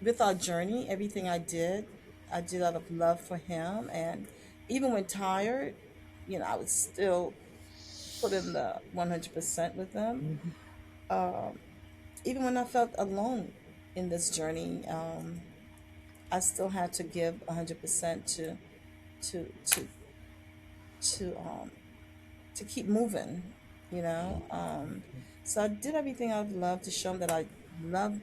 with our journey, everything I did out of love for him, and even when tired, I would still put in the 100% with him. Mhm. Um, Even when I felt alone in this journey, I still had to give 100% to to to um to keep moving, you know. So I did everything out of love to show him that I love,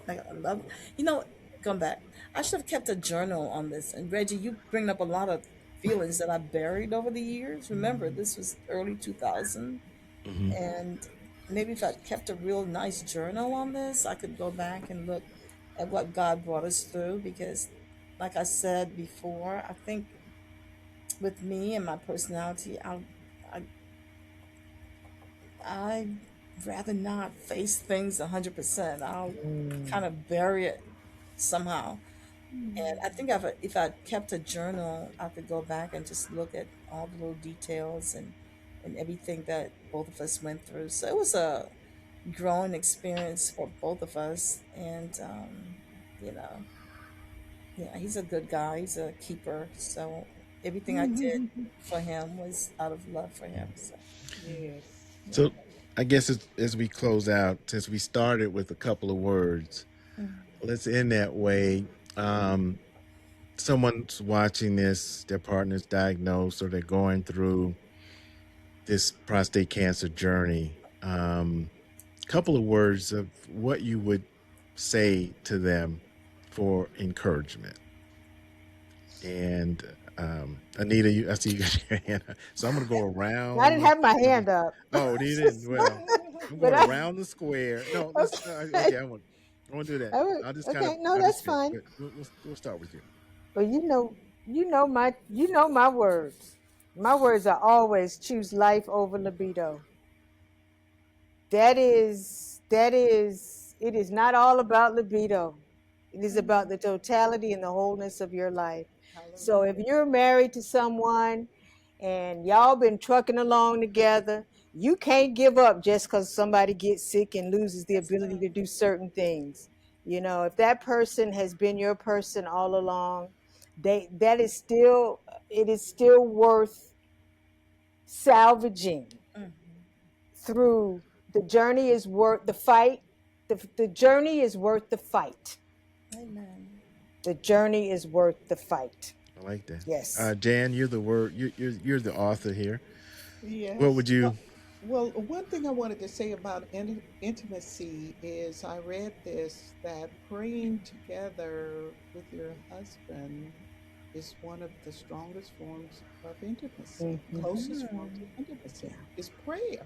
like I love, you know. Come back. I should have kept a journal on this. And Reggie, you bring up a lot of feelings that I buried over the years. Remember, this was early 2000, Hmm. and maybe if I kept a real nice journal on this, I could go back and look at what God brought us through. Because, like I said before, I think with me and my personality, I I rather not face things 100%. I'll Mm. kind of bury it somehow. And I think if I kept a journal, I could go back and just look at all the little details and everything that both of us went through. So it was a growing experience for both of us. And you know, yeah, he's a good guy. He's a keeper. So everything I did for him was out of love for him. So Yes. yeah. So I guess as we close out, since we started with a couple of words, Mm, let's end that way. Um, Someone's watching this, their partner's diagnosed, or they're going through this prostate cancer journey. Couple of words of what you would say to them for encouragement. And Anita, I see you got your hand up. So I'm going to go I didn't around. have my hand up. Oh, you didn't. Well, I'm But going I around the square. No, let's. okay. Okay, I want to do that. All right. I'll just kind of. Okay. No, I'll that's just pick. fine. But we'll start with you. But you know my words. My words are always choose life over libido. It is not all about libido. It is about the totality and the wholeness of your life. So if Hallelujah. you're married to someone and y'all been trucking along together, you can't give up just because somebody gets sick and loses the That's ability right. to do certain things. If that person has been your person all along, that is still it is still worth salvaging Hmm. through. The journey is worth the fight. The journey is worth the fight. Amen. The journey is worth the fight. I like that. Yes. Jan, you're the word. You're the author here. What Yes. would you? Well, one thing I wanted to say about intimacy is I read this that praying together with your husband is one of the strongest forms of intimacy, Mhm. closest forms of Mm, intimacy Yeah. is prayer,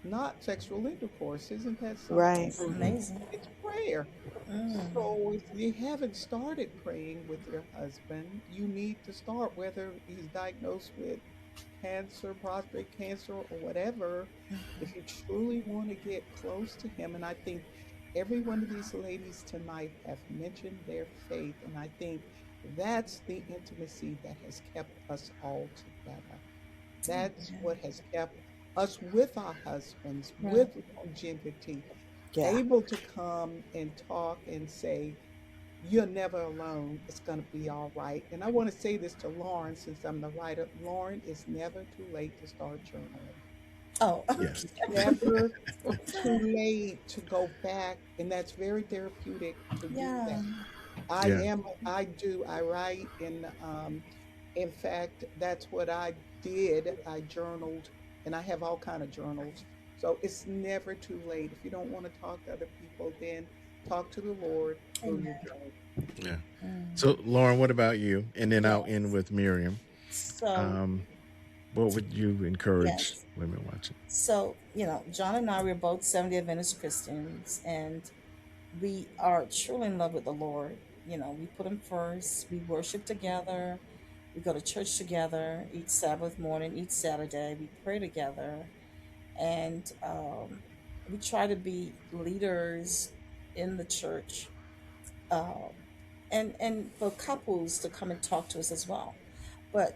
not sexual intercourse. Isn't that Right. something? that's Mhm. amazing. It's prayer. Mm, So if you haven't started praying with your husband, you need to start, whether he's diagnosed with cancer, prostate cancer, or whatever. If you truly want to get close to him, and I think every one of these ladies tonight have mentioned their faith, and I think that's the intimacy that has kept us all together. That's amen. what has kept us with our husbands, Right. with longevity, Yeah. able to come and talk and say, you're never alone. It's going to be all right. And I want to say this to Lauren, since I'm the writer. Lauren, it's never too late to start journaling. Oh, Yes. It's never too late to go back. And that's very therapeutic to do that. yeah. Yeah. I write. And in fact, that's what I did. I journaled and I have all kind of journals. So it's never too late. If you don't want to talk to other people, then talk to the Lord through your Amen. journal. Yeah. Mm. So, Lauren, what about you? And then I'll end Yes. with Miriam. So, Um, what would you encourage yes. women watching? So, John and I, we're both 70 Adventist Christians, and we are truly in love with the Lord. We put him first. We worship together. We go to church together each Sabbath morning, each Saturday. We pray together, and we try to be leaders in the church, um, and for couples to come and talk to us as well. But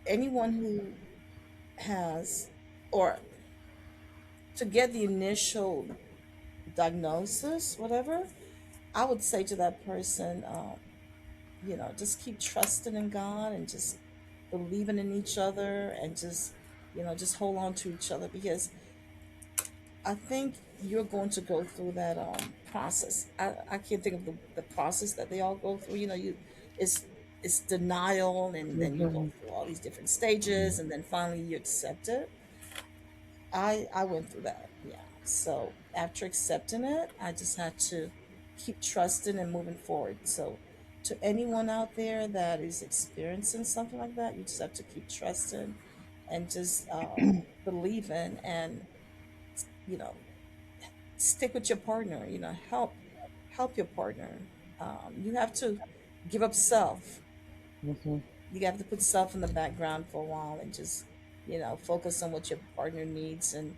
anyone who has, or to get the initial diagnosis, whatever, I would say to that person, just keep trusting in God and just believing in each other, and just hold on to each other, because I think you're going to go through that process. I can't think of the process that they all go through. It's it's denial, and then you go Mhm. through all these different stages, and then finally you accept it. I went through that, yeah. So after accepting it, I just had to keep trusting and moving forward. So to anyone out there that is experiencing something like that, you just have to keep trusting and just believing, and you know stick with your partner. Help your partner. You have to give up self. Mhm. You have to put self in the background for a while, and just focus on what your partner needs, and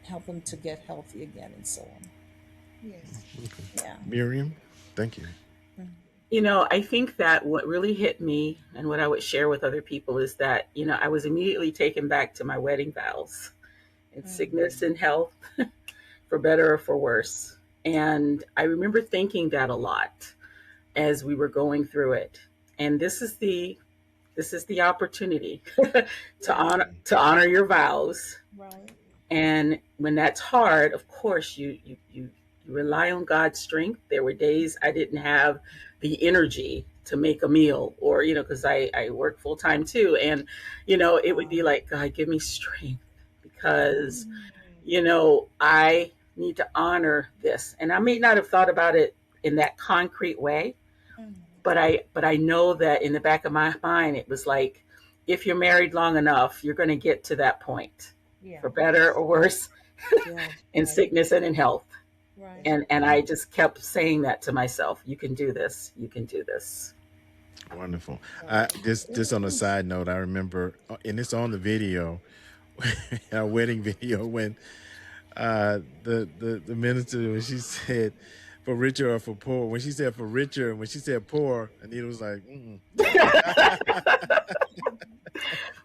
help them to get healthy again, and so on. Yes. Okay. Yeah. Miriam, thank you. Mm. I think that what really hit me and what I would share with other people is that, I was immediately taken back to my wedding vows in sickness Mm. and health, for better or for worse. And I remember thinking that a lot as we were going through it. And this is the opportunity to Yeah. honor your vows. Right. And when that's hard, of course, you rely on God's strength. There were days I didn't have the energy to make a meal, or, because I work full time too. And, it would be like, God, give me strength, because, Mm. I need to honor this. And I may not have thought about it in that concrete way, Mm. but I know that in the back of my mind, it was like, if you're married long enough, you're going to get to that point, Yeah. for better or worse, Yeah. in Right. sickness and in health. Right. And I just kept saying that to myself. You can do this. You can do this. Wonderful. Wow. Just on a side note, I remember, and it's on the video, our wedding video, when the minister, when she said for richer or for poor, when she said for richer, when she said poor, Anita was like, mm.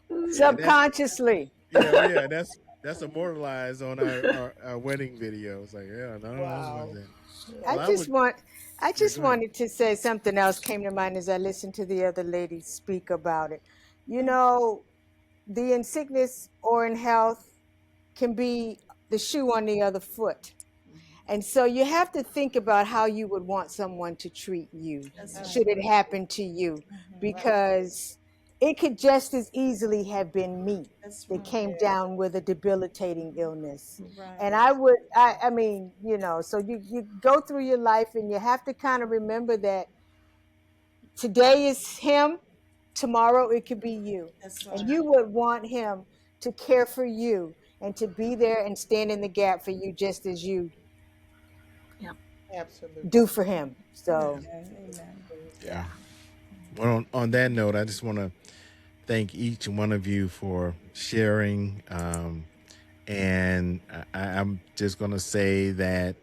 And that, Subconsciously. yeah, that's immortalized on our wedding video. It's like, yeah, no, that's what I Wow. said. I Well, Yeah. I just would, want I yeah, just go ahead. wanted to say something else came to mind as I listened to the other ladies speak about it. You Mm. know, the in sickness or in health can be the shoe on the other foot. And so you have to think about how you would want someone to treat you That's should right. it Absolutely. happen to you, Hmm. Absolutely. because it could just as easily have been me That's that right. came Yes. down with a debilitating illness. And Right. I Yes. would, I mean, so you go through your life and you have to kind of remember that today is him, tomorrow it could be you. That's And right. you would want him to care for you and to be there and stand in the gap for you just as you Yeah. do Absolutely. for him. Yeah, So, Amen. Amen. yeah. yeah. Well, on that note, I just want to thank each one of you for sharing. And I'm just going to say that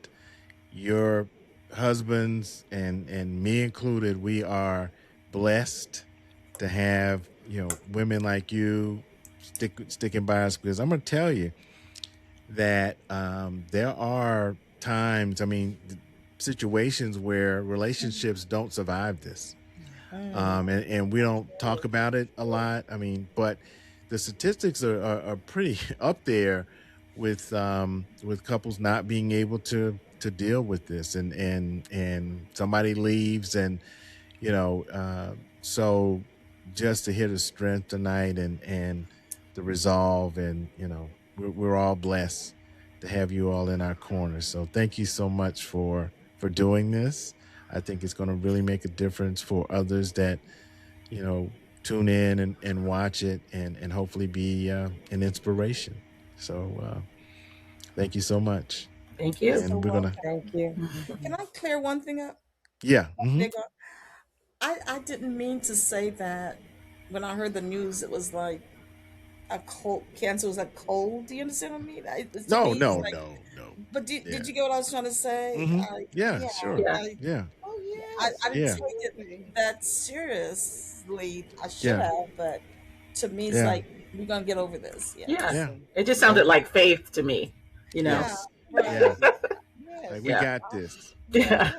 your husbands and me included, we are blessed to have women like you sticking by us, because I'm going to tell you that there are times, I mean, situations where relationships don't survive this, Mm. and we don't talk about it a lot. I mean, but the statistics are pretty up there with couples not being able to deal with this, and somebody leaves, and so just to hear the strength tonight, and the resolve, and we're all blessed to have you all in our corner. So thank you so much for doing this. I think it's going to really make a difference for others that tune in and watch it, and hopefully be an inspiration. So thank you so much. Thank You're you. so And we're gonna, welcome. Thank you. Can I clear one thing up? yeah. Hmm. Big up. I didn't mean to say that when I heard the news. It was like a cold. Cancer was a cold. Do you understand what I mean? To No, me, it's no, like. no, no. But did Yeah. you get what I was trying to say? Hmm. Yeah, Yeah, sure. Yeah. I, Yeah. Oh I yes, didn't Yeah. take it absolutely. that seriously. I should Yeah. have, but to me, it's Yeah. like we're gonna get over this. Yeah. Yes. Yeah. Awesome. It just Like, sounded like faith to me, you know? Yeah. yes. Right. Yeah. Like, we Yes. Yeah. got this. Yeah. Yeah.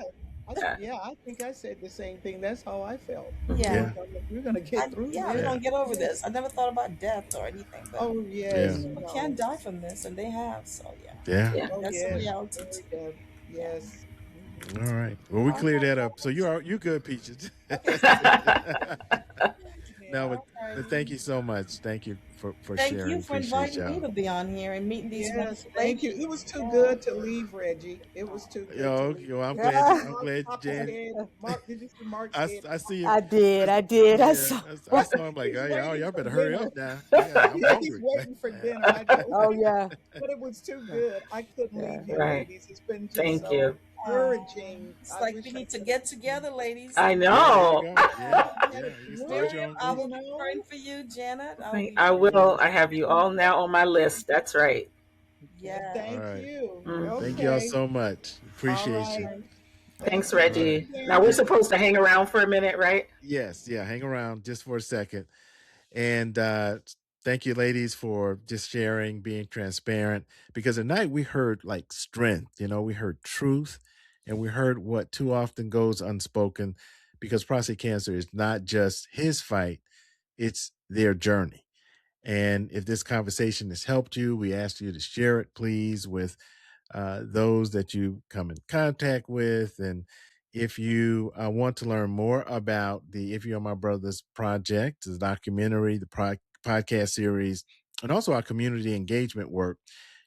Yeah. Yeah, I think I said the same thing. That's how I felt. Yeah. Yeah. We're gonna get through Yeah, we're this. Yeah. gonna get over Yes. this. I never thought about death or anything, but Oh Yeah. yes, people can no. die from this, and they have. So yeah, Yeah. Yeah. Oh that's a yes, reality very too. good. Yeah. Yes. All Hmm. right. Well, we All cleared right, that up. So guys. you good, Peaches. Okay. No, Yeah. All but righty. thank you so much. Thank you for Thank you sharing. for Appreciate inviting me y'all. to be on here and meeting these Yes. wonderful Thank you. ladies. It was too Yeah. good to leave, Reggie. It was too good to Yo, leave. yo, I'm Did you glad. see Ah, I'm Mark glad pop his Jan. head? Mark, did you see Mark's head I pop see him. I did. I, I did. I yeah, saw. I saw him like, He's oh, waiting y'all for better hurry up dinner. now. I'm Yeah, he's hungry. waiting for dinner. I know. Oh yeah. But it was too good. I couldn't Yeah. leave here, Right. ladies. It's been just Thank so you. encouraging. It's I like wish we I need to could get together, ladies. I Yeah, there you know. go. Yeah, get a yeah. You can start group, your own Miriam, I group. will you be know. praying for you. Janet, I'll be I praying will. for I have you all now on my list. That's right. you. Okay, All Yes. thank right. you. Hmm. Thank y'all Okay. so much. All Appreciate you. right. Right. Thank Thanks, you, All right. Reggie. Reggie. Now we're Thank. supposed to hang around for a minute, right? Yes. Yeah. Hang around just for a second. And thank you, ladies, for just sharing, being transparent. Because tonight we heard like strength, we heard truth, and we heard what too often goes unspoken, because prostate cancer is not just his fight, it's their journey. And if this conversation has helped you, we ask you to share it, please, with those that you come in contact with. And if you want to learn more about the If You're My Brothers project, the documentary, the podcast series, and also our community engagement work,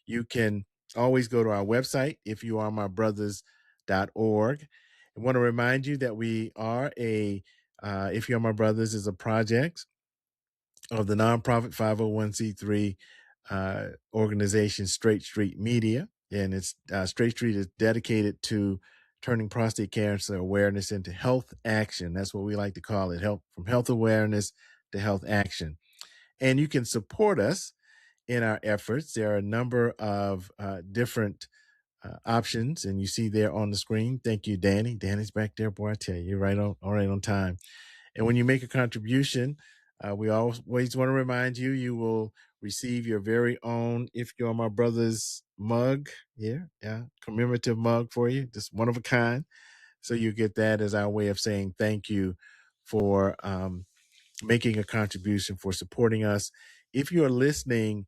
you can always go to our website, ifyouaremybrothers.org. I want to remind you that we are If You're My Brothers is a project of the nonprofit 501c3 organization Straight Street Media. And it's Straight Street is dedicated to turning prostate cancer awareness into health action. That's what we like to call it, from health awareness to health action. And you can support us in our efforts. There are a number of different options, and you see there on the screen. Thank you, Danny. Danny's back there, boy. I tell you, you're right on time. And when you make a contribution, we always want to remind you, you will receive your very own If You're My Brothers mug here. Yeah, commemorative mug for you, just one of a kind. So you get that as our way of saying thank you for making a contribution, for supporting us. If you're listening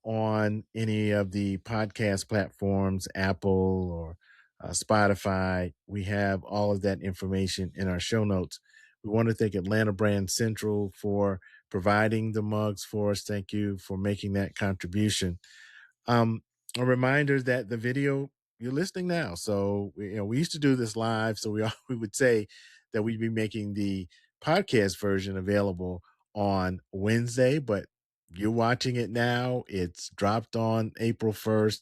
on any of the podcast platforms, Apple or Spotify, we have all of that information in our show notes. We want to thank Atlanta Brand Central for providing the mugs for us. Thank you for making that contribution. A reminder that the video, you're listening now. So we used to do this live, so we would say that we'd be making the podcast version available on Wednesday, but you're watching it now. It's dropped on April 1st.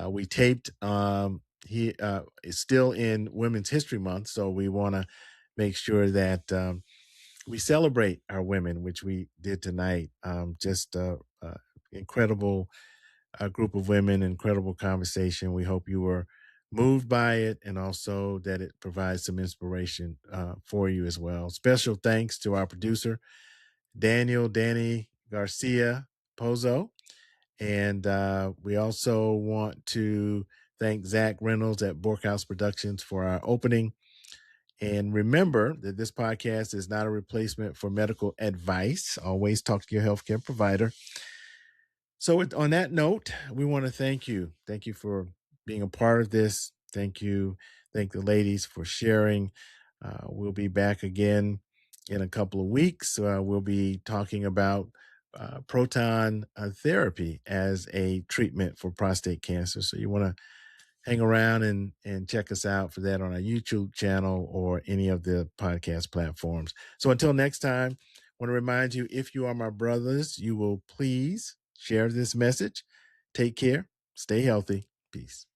We taped. It's still in Women's History Month, so we want to make sure that we celebrate our women, which we did tonight. Just incredible group of women, incredible conversation. We hope you were moved by it, and also that it provides some inspiration for you as well. Special thanks to our producer, Danny Garcia Pozo. And we also want to thank Zach Reynolds at Borkhouse Productions for our opening. And remember that this podcast is not a replacement for medical advice. Always talk to your healthcare provider. So on that note, we want to thank you. Thank you for being a part of this. Thank you. Thank the ladies for sharing. We'll be back again in a couple of weeks. We'll be talking about proton therapy as a treatment for prostate cancer. So you want to hang around and check us out for that on our YouTube channel or any of the podcast platforms. So until next time, I want to remind you, if you are my brothers, you will please share this message. Take care. Stay healthy. Peace.